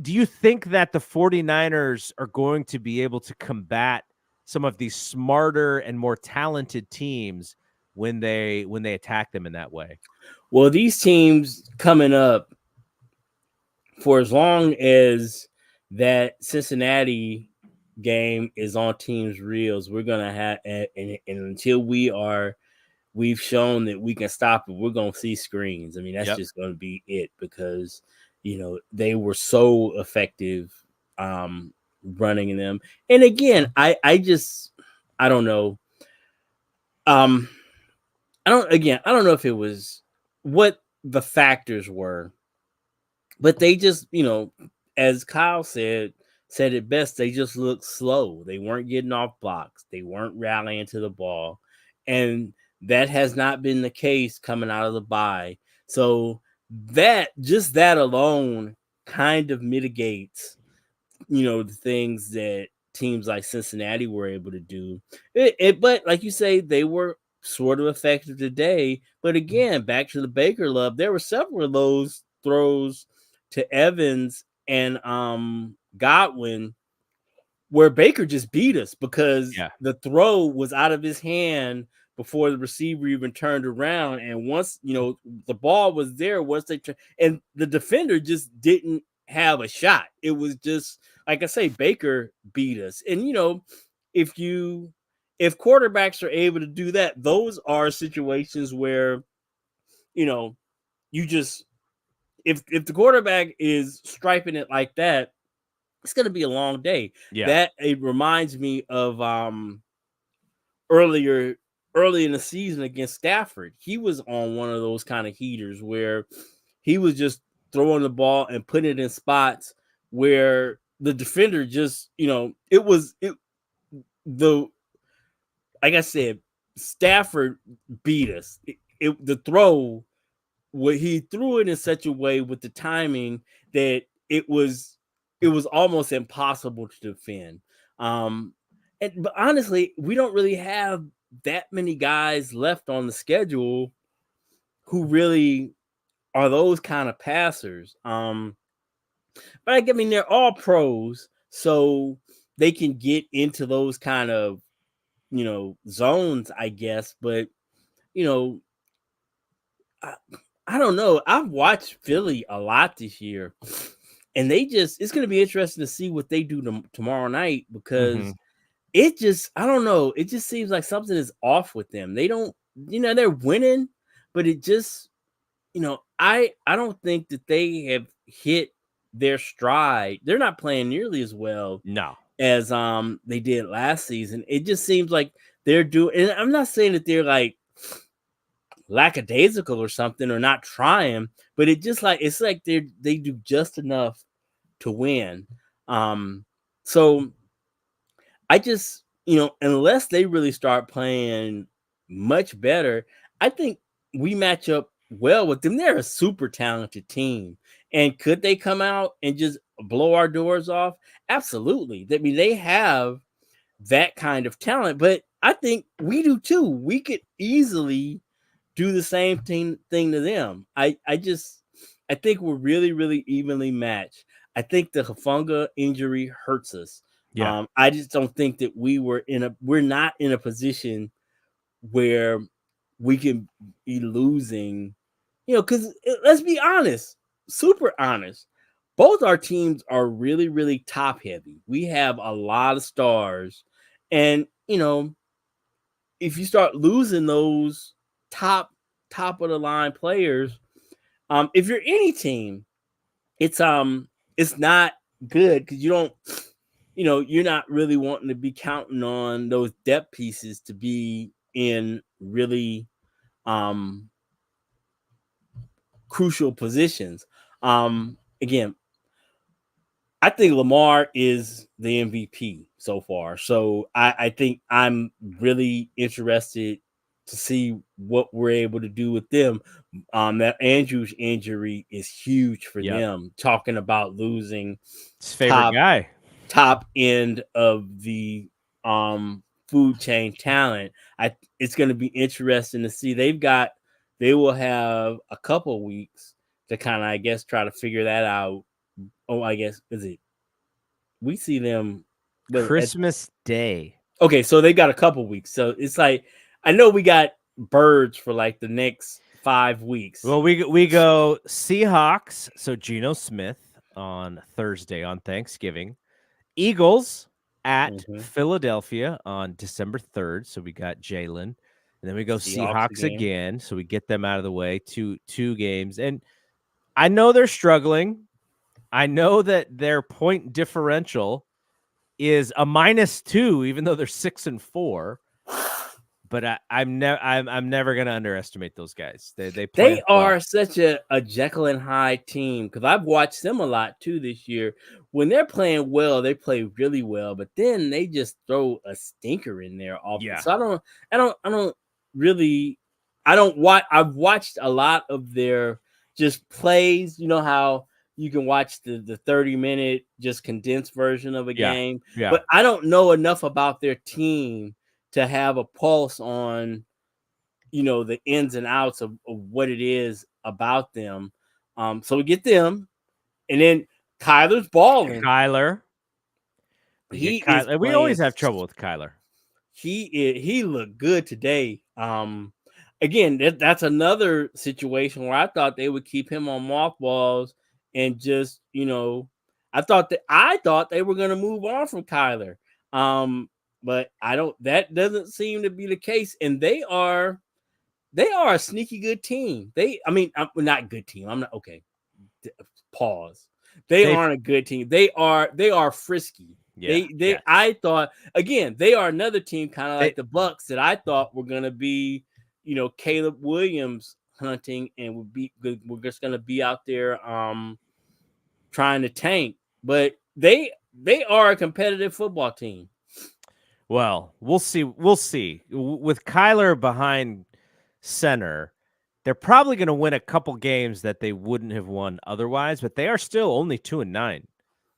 Do you think that the 49ers are going to be able to combat some of these smarter and more talented teams when they attack them in that way? Well, these teams coming up, for as long as that Cincinnati game is on teams' reels, we're gonna have, and until we've shown that we can stop it, we're gonna see screens. I mean, that's just gonna be it, because they were so effective running in them. And again, I don't know. I don't know if it was what the factors were, but they just, as Kyle said it best, they just looked slow. They weren't getting off blocks. They weren't rallying to the ball. And that has not been the case coming out of the bye. So that alone kind of mitigates, the things that teams like Cincinnati were able to do. But like you say, they were sort of effective today. But again, back to the Baker love, there were several of those throws to Evans and Godwin where Baker just beat us, because the throw was out of his hand before the receiver even turned around. And once, the ball was there, and the defender just didn't have a shot. It was just, like I say, Baker beat us. And, if quarterbacks are able to do that, those are situations where, you just, if the quarterback is striping it like that, it's going to be a long day. That it reminds me of early in the season against Stafford. He was on one of those kind of heaters where he was just throwing the ball and putting it in spots where the defender just, like I said, Stafford beat us. The throw, where he threw it in such a way with the timing that it was almost impossible to defend. But honestly, we don't really have that many guys left on the schedule who really are those kind of passers. But I mean, they're all pros, so they can get into those kind of, zones, I guess. But, I don't know. I've watched Philly a lot this year, and it's going to be interesting to see what they do tomorrow night, because I don't know. It just seems like something is off with them. They don't, they're winning, but it just, I don't think that they have hit their stride. They're not playing nearly as well as they did last season. It just seems like they're doing, and I'm not saying that they're like lackadaisical or something, or not trying, but it's like they do just enough to win. So I just, unless they really start playing much better, I think we match up well with them. They're a super talented team. And could they come out and just blow our doors off? Absolutely. I mean, they have that kind of talent, but I think we do too. We could easily do the same thing to them. I think we're really, really evenly matched. I think the Hafunga injury hurts us. Yeah. I just don't think that we're not in a position where we can be losing, because let's be honest, super honest. Both our teams are really, really top heavy. We have a lot of stars. And, if you start losing those top of the line players, if you're any team, it's not good because you don't, you're not really wanting to be counting on those depth pieces to be in really um crucial positions. Again, I think Lamar is the MVP so far. So I think I'm really interested to see what we're able to do with them. That Andrews injury is huge for Yep. them. Talking about losing His favorite guy. top end of the food chain talent. It's going to be interesting to see. They will have a couple weeks to kind of, I guess, try to figure that out. Oh, I guess we see them Christmas Day. Okay, so they got a couple weeks. So it's like I know we got birds for like the next 5 weeks. Well, we go Seahawks, so Geno Smith on Thursday on Thanksgiving. Eagles at Philadelphia on December 3rd, so we got Jalen. And then we go Seahawks again, so we get them out of the way. Two games. And I know they're struggling. I know that their point differential is a -2, even though they're 6-4. But I'm never going to underestimate those guys. They are such a Jekyll and Hyde team because I've watched them a lot too this year. When they're playing well, they play really well, but then they just throw a stinker in there often. Yeah. So I've watched a lot of their just plays. You know how you can watch the 30-minute just condensed version of a game. Yeah. But I don't know enough about their team to have a pulse on, the ins and outs of what it is about them. So we get them. And then Kyler's balling. We always have trouble with Kyler. He looked good today. Again, that's another situation where I thought they would keep him on mothballs and just, I thought they were going to move on from Kyler. But that doesn't seem to be the case. And they are a sneaky good team. Not good team. I'm not okay. Pause. They aren't a good team. They are frisky. Yeah. I thought, again, they are another team kind of like the Bucs that I thought were going to be, Caleb Williams hunting and we're just going to be out there trying to tank. But they are a competitive football team. Well, we'll see. With Kyler behind center, they're probably going to win a couple games that they wouldn't have won otherwise, but they are still only 2-9.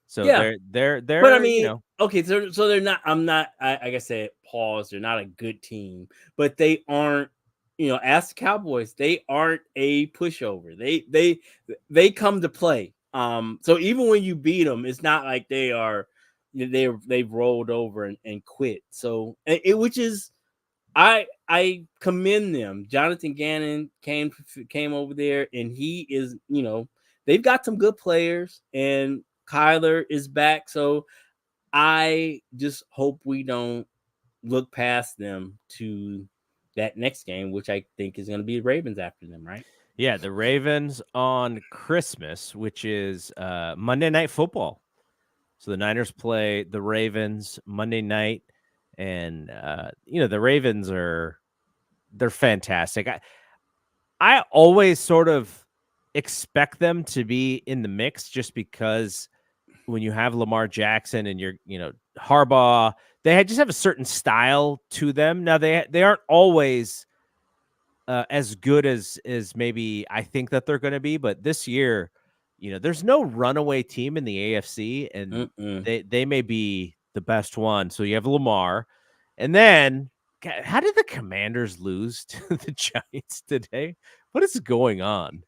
So they're But I mean, okay, so they're not. Like I said, pause. They're not a good team, but they aren't. Ask the Cowboys. They aren't a pushover. They come to play. So even when you beat them, it's not like they are. They've rolled over and quit. So which is, I commend them. Jonathan Gannon came over there, and he is, they've got some good players, and Kyler is back. So I just hope we don't look past them to that next game, which I think is going to be the Ravens after them, right? Yeah, the Ravens on Christmas, which is Monday Night Football. So the Niners play the Ravens Monday night, and the Ravens they're fantastic. I always sort of expect them to be in the mix just because when you have Lamar Jackson and you're, Harbaugh, just have a certain style to them. Now they aren't always as good as maybe I think that they're going to be. But this year, there's no runaway team in the AFC, and Mm-mm. they may be the best one. So you have Lamar, and then how did the Commanders lose to the Giants today? What is going on?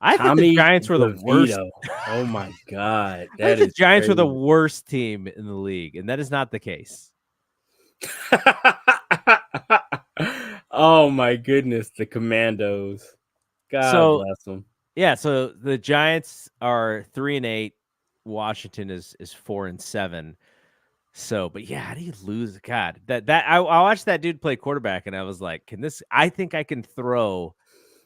I thought the Tommy Giants were the worst. DeVito. Oh my God, I think that the is Giants were the crazy. worst team in the league, and that is not the case. Oh my goodness, the Commandos. God So bless them. yeah, so the Giants are 3-8. Washington is 4-7. So, but yeah, how do you lose? God, I watched that dude play quarterback, and I was like, I think I can throw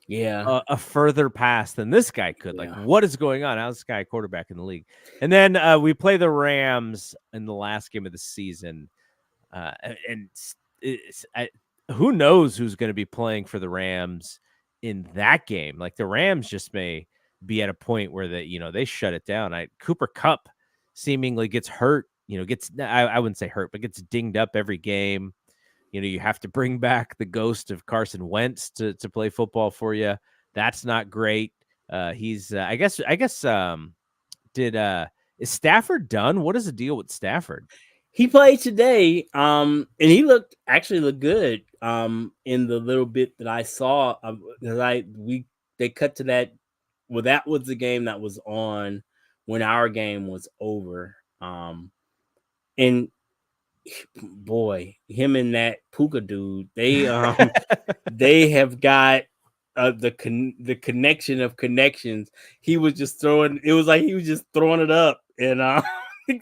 Yeah, a further pass than this guy could. Like, yeah. what is going on? How's this guy a quarterback in the league? And then we play the Rams in the last game of the season. And who knows who's going to be playing for the Rams in that game? Like the Rams just may be at a point where they shut it down. Cooper Kupp seemingly gets hurt. I wouldn't say hurt, but gets dinged up every game. You have to bring back the ghost of Carson Wentz to play football for you. That's not great. He's I guess did is Stafford done? What is the deal with Stafford? He played today, and he looked good. In the little bit that I saw, they cut to that. Well, that was the game that was on when our game was over. And boy, him and that Puka dude, they have got the connection of connections. He was just throwing. It was like he was just throwing it up, and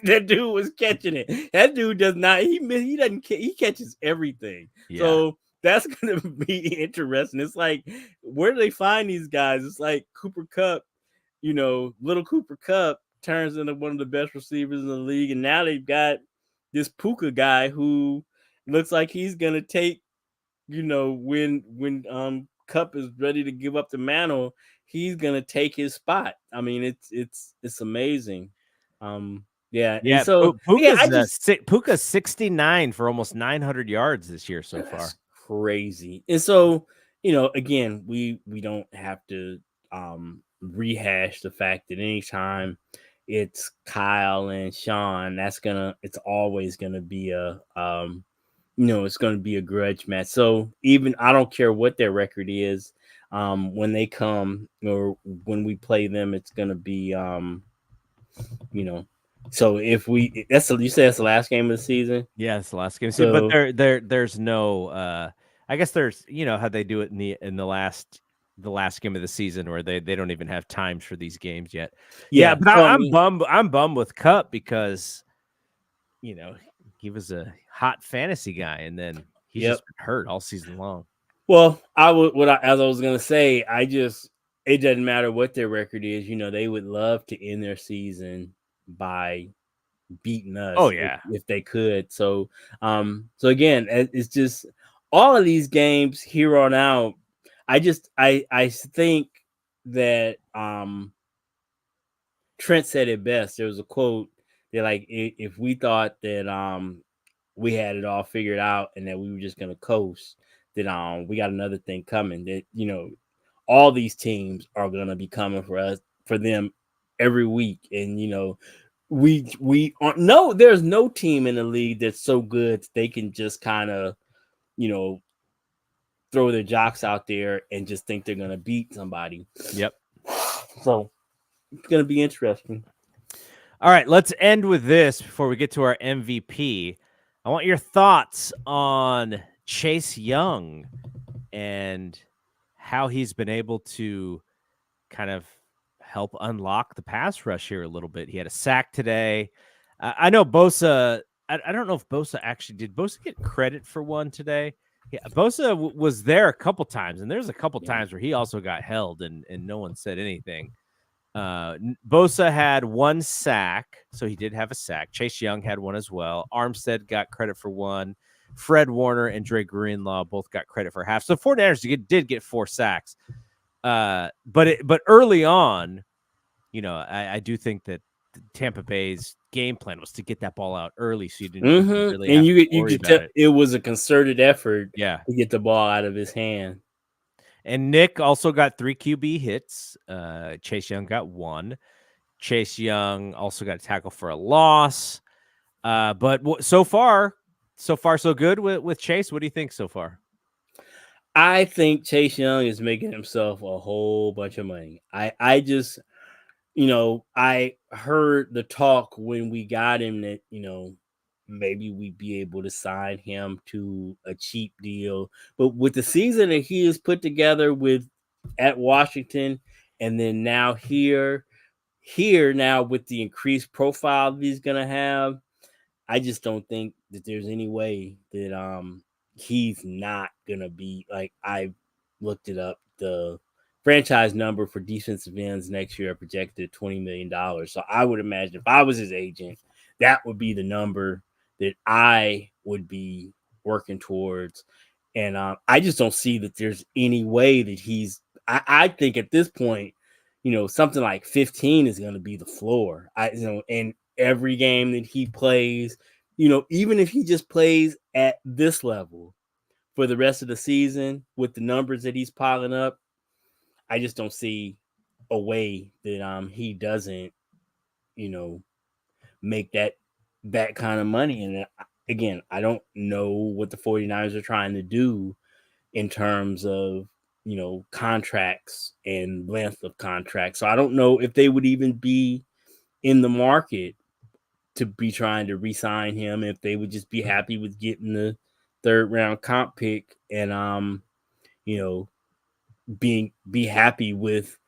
that dude was catching it. That dude does not. He doesn't. He catches everything. Yeah. So that's gonna be interesting. It's like, where do they find these guys? It's like Cooper Kupp. Little Cooper Kupp turns into one of the best receivers in the league, and now they've got this Puka guy who looks like he's gonna take. When Kupp is ready to give up the mantle, he's gonna take his spot. I mean, it's amazing. Yeah, and Yeah, so Puka's 69 for almost 900 yards this year so far. that's crazy. And so, again, we don't have to rehash the fact that anytime it's Kyle and Sean, it's always gonna be it's going to be a grudge match. So even I don't care what their record is, when they come or when we play them, it's going to be, So if you say that's the last game of the season. Yeah, it's the last game. So, But there's no. I guess there's how they do it in the last game of the season where they don't even have times for these games yet. Yeah, but I'm bummed. I'm bummed with Kupp because he was a hot fantasy guy, and then he's just been hurt all season long. Well, as I was gonna say, it doesn't matter what their record is. They would love to end their season by beating us. Oh yeah, if they could. So again, it's just all of these games here on out. I think that Trent said it best. There was a quote that like, if we thought that we had it all figured out and that we were just gonna coast, that we got another thing coming. That all these teams are gonna be coming for them every week, and we aren't. No, there's no team in the league that's so good that they can just kind of throw their jocks out there and just think they're gonna beat somebody. Yep. So it's gonna be interesting. All right, let's end with this before we get to our MVP. I want your thoughts on Chase Young and how he's been able to kind of help unlock the pass rush here a little bit. He had a sack today. I know Bosa. I don't know if Bosa did Bosa get credit for one today. Yeah, Bosa was there a couple times, and there's a couple times where he also got held, and no one said anything. Bosa had one sack, so he did have a sack. Chase Young had one as well. Armstead got credit for one. Fred Warner and Dre Greenlaw both got credit for half. So 49ers did get 4 sacks. But early on, I do think that Tampa Bay's game plan was to get that ball out early, so you didn't really. And you could tell it was a concerted effort. Yeah, to get the ball out of his hand. And Nick also got 3 QB hits. Chase Young got 1. Chase Young also got a tackle for a loss. But so far, so good with Chase. What do you think so far? I think Chase Young is making himself a whole bunch of money. I just, I heard the talk when we got him that, maybe we'd be able to sign him to a cheap deal. But with the season that he has put together at Washington, and then now here now with the increased profile that he's gonna have, I just don't think that there's any way that he's not gonna be like, I looked it up. The franchise number for defensive ends next year are projected at $20 million. So I would imagine if I was his agent, that would be the number that I would be working towards. And I just don't see that there's any way that I think at this point, something like 15 is going to be the floor. And every game that he plays, even if he just plays at this level for the rest of the season with the numbers that he's piling up, I just don't see a way that he doesn't, make that kind of money. And again, I don't know what the 49ers are trying to do in terms of, contracts and length of contracts. So I don't know if they would even be in the market to be trying to re-sign him, if they would just be happy with getting the 3rd round comp pick and you know, be happy with,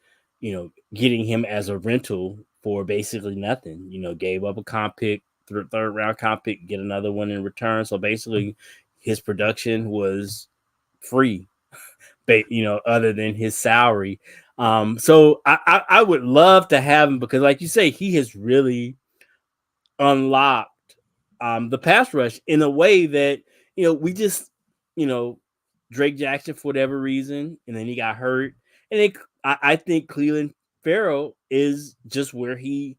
getting him as a rental for basically nothing. Gave up a comp pick, 3rd round comp pick, get another one in return. So basically his production was free, other than his salary. So I would love to have him because, like you say, he has really unlocked the pass rush in a way that, we just, Drake Jackson for whatever reason, and then he got hurt. And I think Cleveland Farrell is just where he's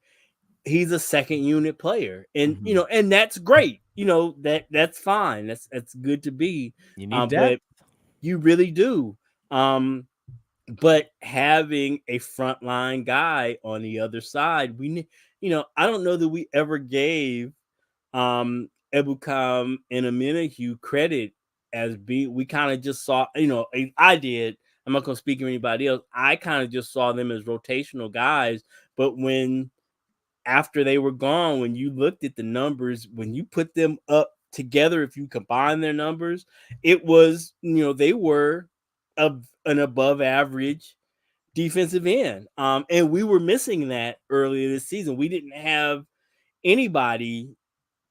a second unit player, and and that's great. That's fine. That's good to be. You need But depth. you really do. But having a frontline guy on the other side, we need, I don't know that we ever gave Ebukam and Amenahue credit as being, we kind of just saw, I did. I'm not going to speak for anybody else. I kind of just saw them as rotational guys. But after they were gone, when you looked at the numbers, when you put them up together, if you combine their numbers, it was, they were an above average defensive end. And we were missing that earlier this season. We didn't have anybody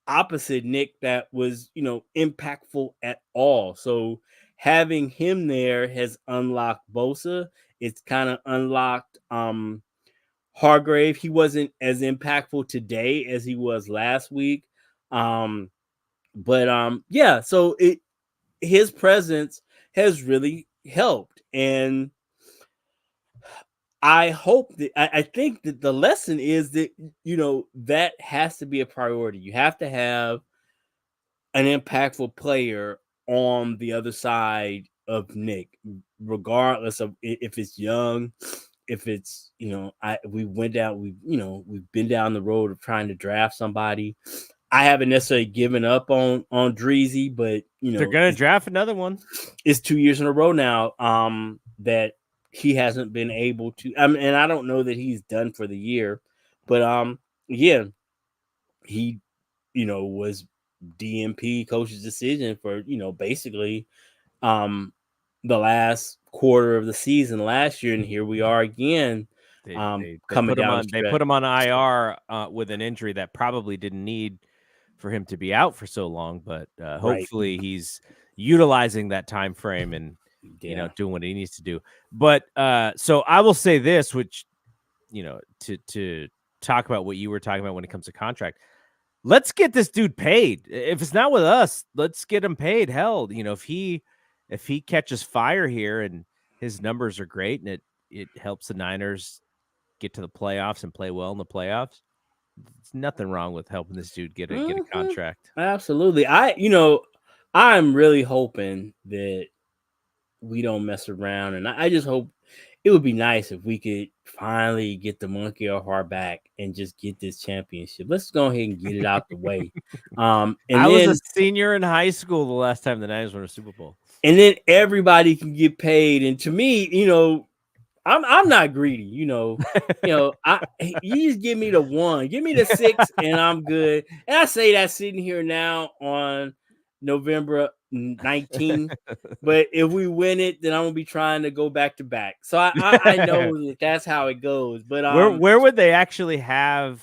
opposite Nick that was, impactful at all. So having him there has unlocked Bosa. It's kind of unlocked Hargrave. He wasn't as impactful today as he was last week. But yeah, so his presence has really helped. And I hope that I think that the lesson is that, that has to be a priority. You have to have an impactful player on the other side of Nick, regardless of if it's Young, if it's, we've been down the road of trying to draft somebody. I haven't necessarily given up on Dreezy, but they're gonna draft another one. It's 2 years in a row now that he hasn't been able to. And I don't know that he's done for the year, but yeah, he was DMP coach's decision for basically the last quarter of the season last year, and here we are again. They Coming put him down on. They put him on IR with an injury that probably didn't need for him to be out for so long. But hopefully he's utilizing that time frame and doing what he needs to do. But so I will say this, which to talk about what you were talking about when it comes to contract. Let's get this dude paid. If it's not with us, let's get him paid. Hell, if he catches fire here and his numbers are great and it helps the Niners get to the playoffs and play well in the playoffs, there's nothing wrong with helping this dude get a contract. Absolutely. I'm really hoping that we don't mess around. And I just hope it would be nice if we could finally get the monkey off our back and just get this championship. Let's go ahead and get it out the way. And I was a then senior in high school the last time the Niners won a Super Bowl. everybody can get paid. And to me, I'm not greedy, you just give me the 1, give me the 6, and I'm good. And I say that sitting here now on November 19th. But if we win it, then I'm gonna be trying to go back to back. So I know that that's how it goes. But Where would they actually have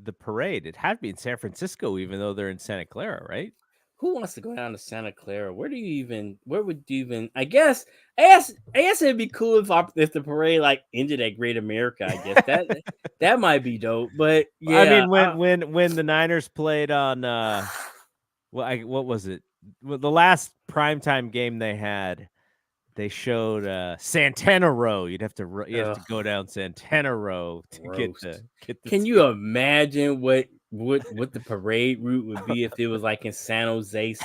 the parade? It had to be in San Francisco, even though they're in Santa Clara, right? who wants to go down to Santa Clara? Where would you even? I guess it'd be cool if the parade like ended at Great America. I guess that might be dope. But yeah, I mean, when the Niners played on what was it? Well, the last primetime game they had, they showed Santana Row. You have to go down Santana Row to get the. Can you imagine what the parade route would be if it was like in San Jose,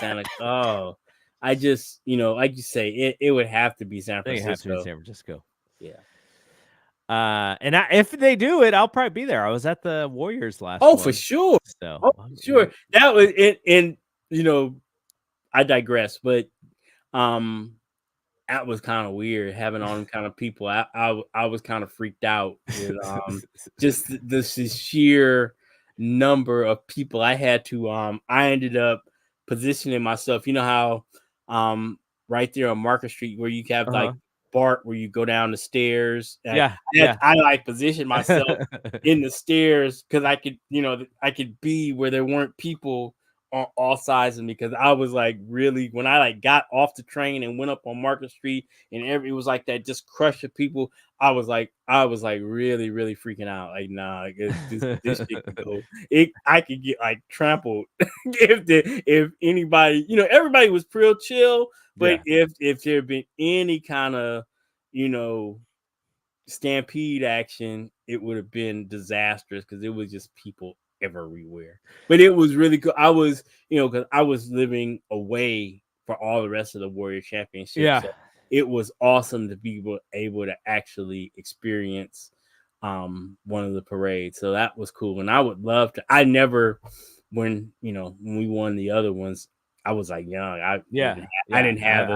Oh, I just say it would have to be San Francisco. It have to be San Francisco. Yeah. And if they do it, I'll probably be there. I was at the Warriors last. Oh, for sure. So, for sure. That was it. And I digress, but that was kind of weird having all them kind of people. I was kind of freaked out with just the sheer number of people I had to. I ended up positioning myself. You know how right there on Market Street where you have like BART where you go down the stairs. I like position myself in the stairs because I could be where there weren't people on all sides of me, because I was like really, when I like got off the train and went up on Market Street and it was like that just crush of people. I was like really, really freaking out. Like, nah, this shit could go. I could get like trampled if anybody, everybody was real chill, but if there had been any kind of, stampede action, it would have been disastrous because it was just people everywhere. But it was really good. I was, because I was living away for all the rest of the Warrior Championship. Yeah. So it was awesome to be able to actually experience one of the parades. So that was cool. And I would love to. When we won the other ones, I was like young. I didn't have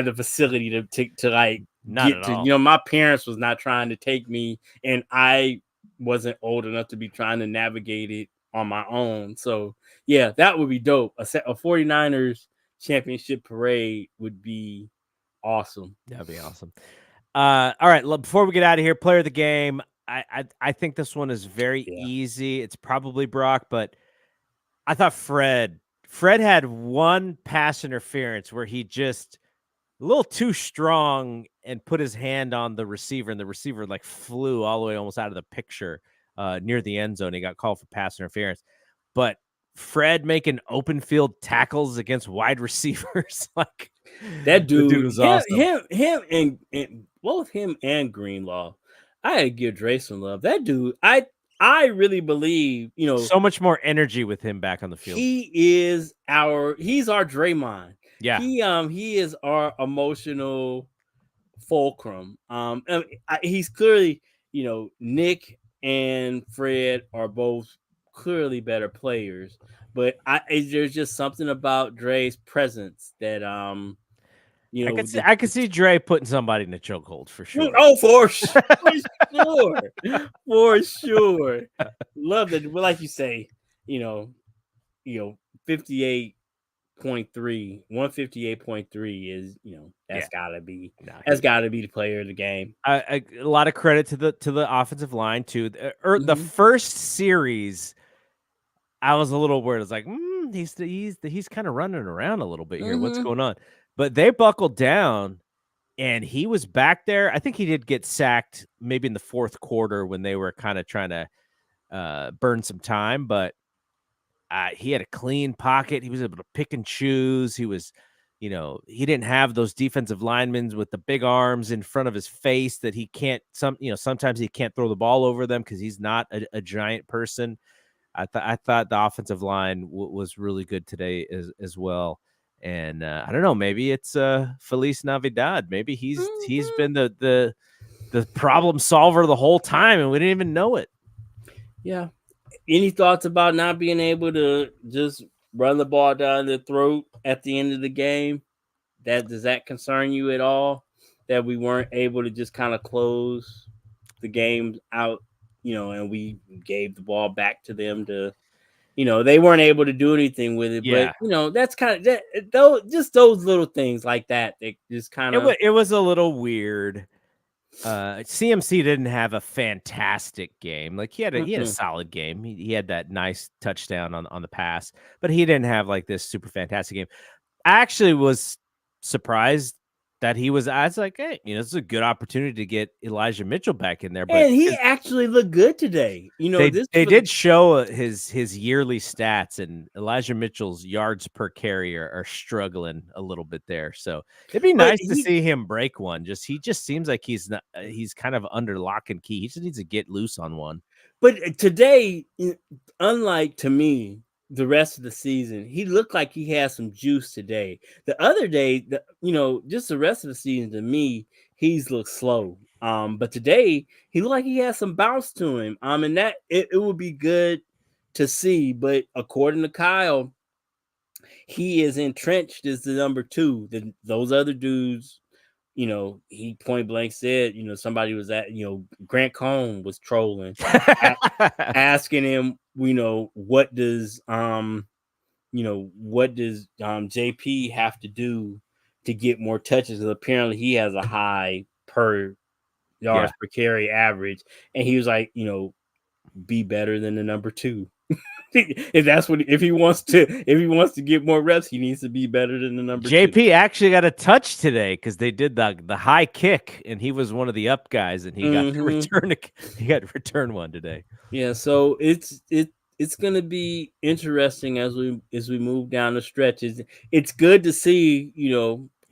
the facility to like get to, my parents was not trying to take me, and I wasn't old enough to be trying to navigate it on my own. So yeah, that would be dope. A 49ers championship parade would be awesome. That'd be awesome. All right, before we get out of here, player of the game. I think this one is very easy. It's probably Brock, but I thought Fred had one pass interference where he just a little too strong and put his hand on the receiver, and the receiver like flew all the way almost out of the picture near the end zone. He got called for pass interference. But Fred making open field tackles against wide receivers, like that dude was awesome. Him and both him and Greenlaw. I had to give Dre some love. That dude, I really believe, so much more energy with him back on the field. He's our Draymond. Yeah. He is our emotional fulcrum. He's clearly, Nick and Fred are both clearly better players, but there's just something about Dre's presence that I could see Dre putting somebody in a chokehold for sure. Oh, for sure. For sure. Love it. Well, like you say, 58.3, 158.3 is, that's gotta be the player of the game. A lot of credit to the offensive line too. The first series, I was a little worried. I was like, he's kind of running around a little bit here. What's going on? But they buckled down, and he was back there. I think he did get sacked maybe in the fourth quarter when they were kind of trying to burn some time, but he had a clean pocket. He was able to pick and choose. He was, he didn't have those defensive linemen with the big arms in front of his face that he can't. Sometimes he can't throw the ball over them because he's not a giant person. I thought the offensive line was really good today as well. And I don't know, maybe it's Feliz Navidad. Maybe he's Mhm. been the problem solver the whole time, and we didn't even know it. Yeah. Any thoughts about not being able to just run the ball down the throat at the end of the game? Does that concern you at all? That we weren't able to just kind of close the game out, and we gave the ball back to them to, they weren't able to do anything with it. But Yeah. that's kind of that. Though, just those little things like that, they just kind of. It was a little weird. CMC didn't have a fantastic game. Like he had a solid game. He had that nice touchdown on the pass, but he didn't have like this super fantastic game. I actually was surprised that I was like, hey, this is a good opportunity to get Elijah Mitchell back in there. But And he actually looked good today. they did show his yearly stats, and Elijah Mitchell's yards per carry are struggling a little bit there. So it'd be but nice to see him break one. He just seems like he's not he's kind of under lock and key. He just needs to get loose on one. But today, unlike to me, the rest of the season, he looked like he had some juice today. The other day, just the rest of the season to me, he's looked slow. But today he looked like he had some bounce to him. And that it would be good to see. But according to Kyle, he is entrenched as the number two. Those other dudes, he point blank said, somebody was Grant Cohn was trolling, asking him, what does JP have to do to get more touches? Apparently he has a high per yards per carry average, and he was like, be better than the number two. if he wants to get more reps, he needs to be better than the number JP two. actually got a touch today because they did the high kick, and he was one of the up guys, and he got to return. He got to return one today. Yeah, so it's going to be interesting as we move down the stretch. It's good to see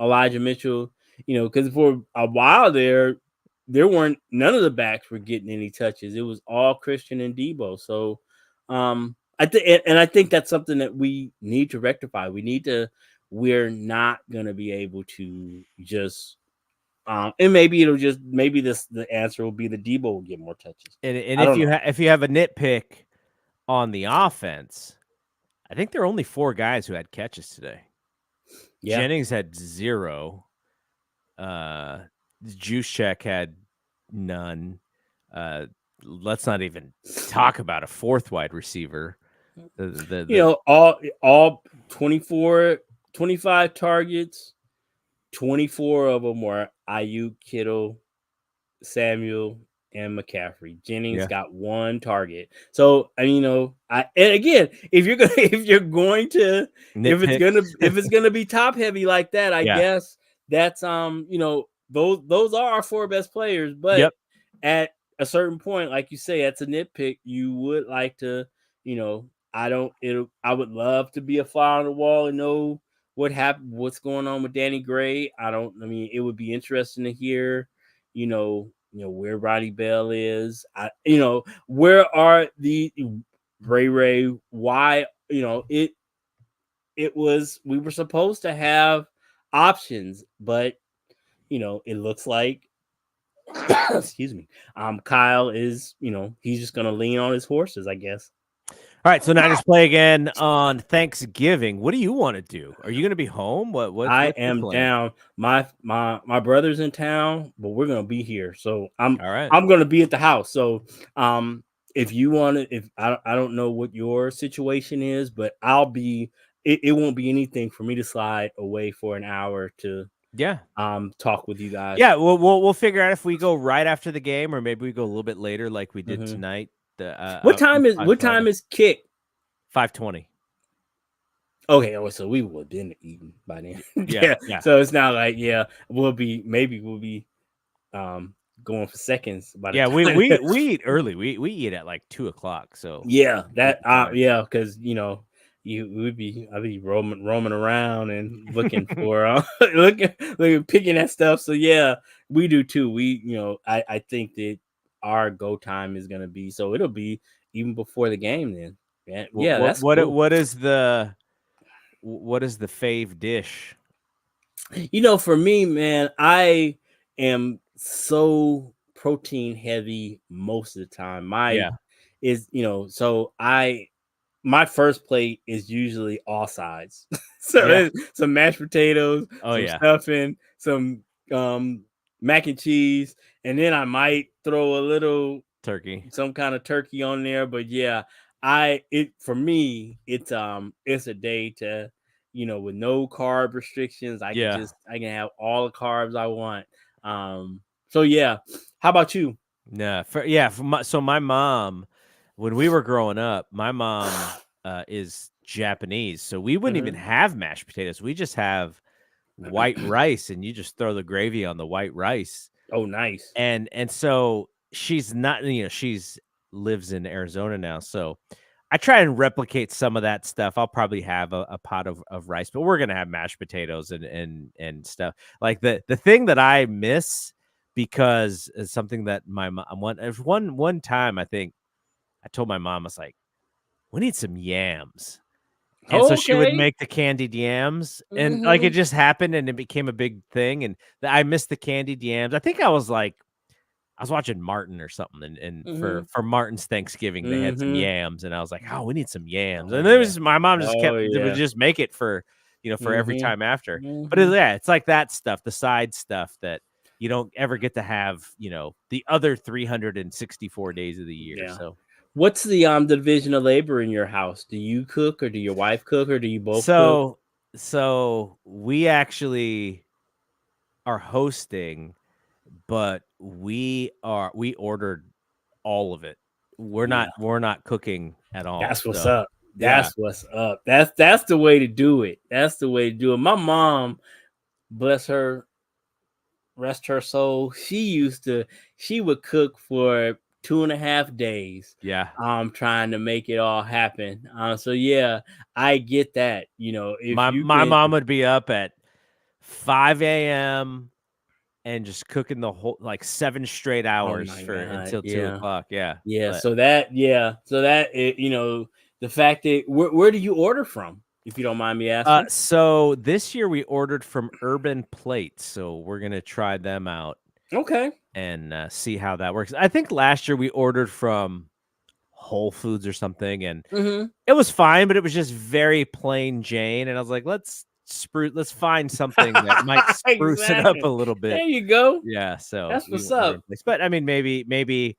Elijah Mitchell, because for a while there weren't none of the backs were getting any touches. It was all Christian and Debo. So I think that's something that we need to rectify. We're not going to be able to just and maybe the answer will be the Debo will get more touches. And if I don't know. you have a nitpick on the offense, I think there are only 4 guys who had catches today. Yeah. Jennings had 0. Juszczyk had none. Let's not even talk about a 4th wide receiver. All 24, 25 targets, 24 of them were Ayuk, Kittle, Samuel, and McCaffrey. Jennings got 1 target. So and again, if it's gonna be top heavy like that, I guess that's those are our 4 best players. But at a certain point, like you say, that's a nitpick. You would like to, I would love to be a fly on the wall and know what happened, what's going on with Danny Gray. It would be interesting to hear, where Roddy Bell is. Where are the Ray? Why, we were supposed to have options, but it looks like excuse me. Kyle is, he's just gonna lean on his horses, I guess. All right, so Niners play again on Thanksgiving. What do you want to do? Are you going to be home? What's I your am plan? down. My brother's in town, but we're gonna be here, so All right. I'm gonna be at the house. So if you want to, if I don't know what your situation is, but I'll be. It won't be anything for me to slide away for an hour to talk with you guys. Yeah, we'll figure out if we go right after the game or maybe we go a little bit later like we did tonight. What time is kick? 5:20. Okay, so we would have been eating by then. Yeah. So it's not like we'll be going for seconds. We eat early. We eat at like 2:00. So because I'd be roaming around and looking for looking picking at stuff. So we do too. I think that our go time is gonna be, so it'll be even before the game then. That's cool. What is the what is the fave dish? For me, man, I am so protein heavy most of the time. Yeah, So my first plate is usually all sides. So yeah. it's some mashed potatoes, Oh some yeah, stuffing, some mac and cheese, and then I might throw a little turkey. some kind of turkey on there. But yeah, it's a day to, with no carb restrictions. Yeah. I can have all the carbs I want. So yeah. How about you? Yeah, so my mom, when we were growing up, my mom is Japanese, so we wouldn't even Hmm. have mashed potatoes. We just have white rice, and you just throw the gravy on the white rice. Oh, nice. And so she's not, she's lives in Arizona now, so I try and replicate some of that stuff. I'll probably have a pot of rice, but we're gonna have mashed potatoes and stuff. Like the thing that I miss because it's something that my mom one time I think I told my mom, I was like, we need some yams. And so she would Okay. make the candied yams, and like it Hmm. just happened and it became a big thing. And I missed the candied yams. I think I was watching Martin or something, and Hmm. for Martin's Thanksgiving, they had some Hmm. yams, and I was like, "Oh, we need some yams." Oh And it yeah. was my mom just Oh kept would yeah. just make it for, for every Hmm. time after. But Hmm. yeah, it's like that stuff, the side stuff that you don't ever get to have, the other 364 days of the year. Yeah. So, What's the division of labor in your house? Do you cook, or do your wife cook, or do you both cook? so, so we actually are hosting, but we ordered all of it. Yeah. We're not cooking at all. That's what's So, up. yeah. That's what's up. That's the way to do it. That's the way to do it. My mom, bless her, rest her soul, she would cook for 2.5 days, Yeah. trying to make it all happen. So yeah, I get that. If you My can. mom would be up at 5 a.m. and just cooking the whole like 7 straight Oh hours my for god, until two yeah. o'clock. Yeah. Yeah, But the fact that where do you order from, if you don't mind me asking? so this year we ordered from Urban Plates, so we're gonna try them out Okay. and see how that works. I think last year we ordered from Whole Foods or something, and Hmm. it was fine, but it was just very plain Jane. And I was like, let's find something that might spruce it up a Exactly. little There bit. you go. Yeah, so That's we what's went Urban up. Place. But I mean, maybe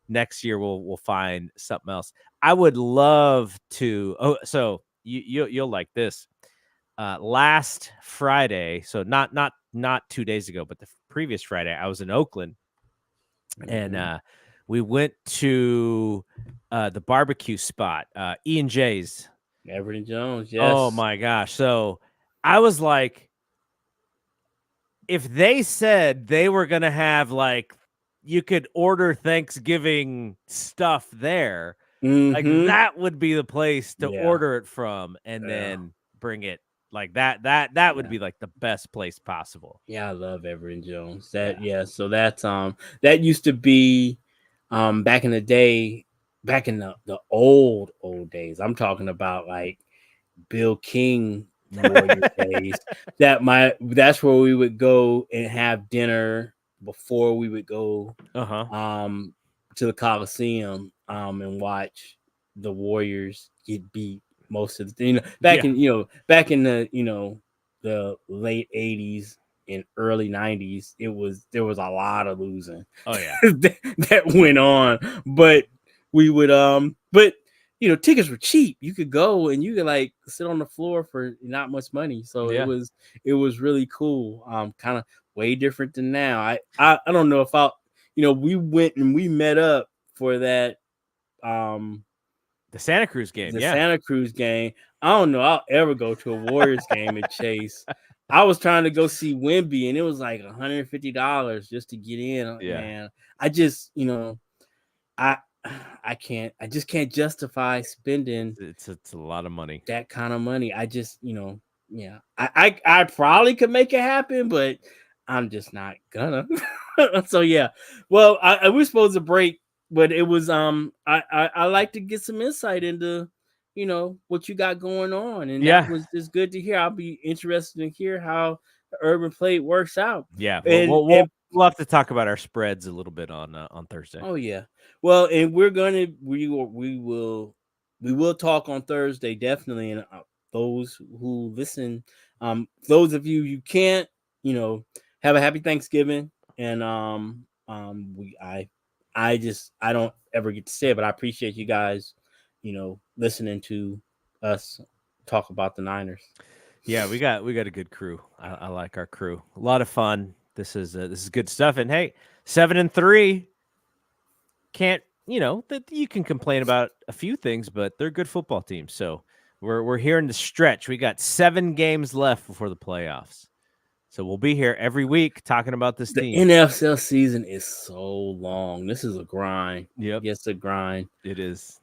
next year we'll find something else. I would love to. Oh, so you'll like this. Last Friday, so not 2 days ago, but the previous Friday, I was in Oakland, and Mhm. we went to the barbecue spot, E&J's. Everett Jones, Oh yes. my gosh! So I was like, if they said they were gonna have like you could order Thanksgiving stuff there, like Mhm. that would be the place to Yeah. order it from, and Yeah. then bring it like that would Yeah. be like the best place possible. Yeah, I love Everett Jones. Yeah. So that used to be back in the day, back in the old days. I'm talking about like Bill King Warrior days. That's where we would go and have dinner before we would go Uh-huh. um to the Coliseum and watch the Warriors get beat most of the Yeah. back in the late 80s and early 90s. There was a lot of losing Oh, yeah. that went on, but we would but tickets were cheap. You could go and you could like sit on the floor for not much money. So Yeah. it was really cool. Kind of way different than now. I don't know if we went and we met up for that um The Santa Cruz game, the yeah. Santa Cruz game. I don't know I'll ever go to a Warriors game in Chase. I was trying to go see Wemby and it was like $150 just to get in. Yeah. Man, I just I I just can't justify spending It's a lot of money. that kind of money. I just, yeah. I probably could make it happen, but I'm just not gonna. So yeah. Well, I was supposed to break, but it was I like to get some insight into what you got going on, and Yeah. that was just good to hear. I'll be interested to hear how the urban plate works out. Yeah. And We'll have to talk about our spreads a little bit on Thursday. oh yeah, well, and we will talk on Thursday definitely, and those who listen, those of you can't, have a happy Thanksgiving, and I don't ever get to say it, but I appreciate you guys, listening to us talk about the Niners. Yeah, we got a good crew. I like our crew. A lot of fun. This is good stuff. And hey, 7-3 can't that you can complain about a few things, but they're good football teams. So we're here in the stretch. We got 7 games left before the playoffs. So we'll be here every week talking about this The team. NFL season is so long. This is a grind. Yep, Yes, a grind. it is.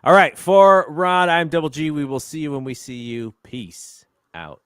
All right, for Rod, I'm Double G. We will see you when we see you. Peace out.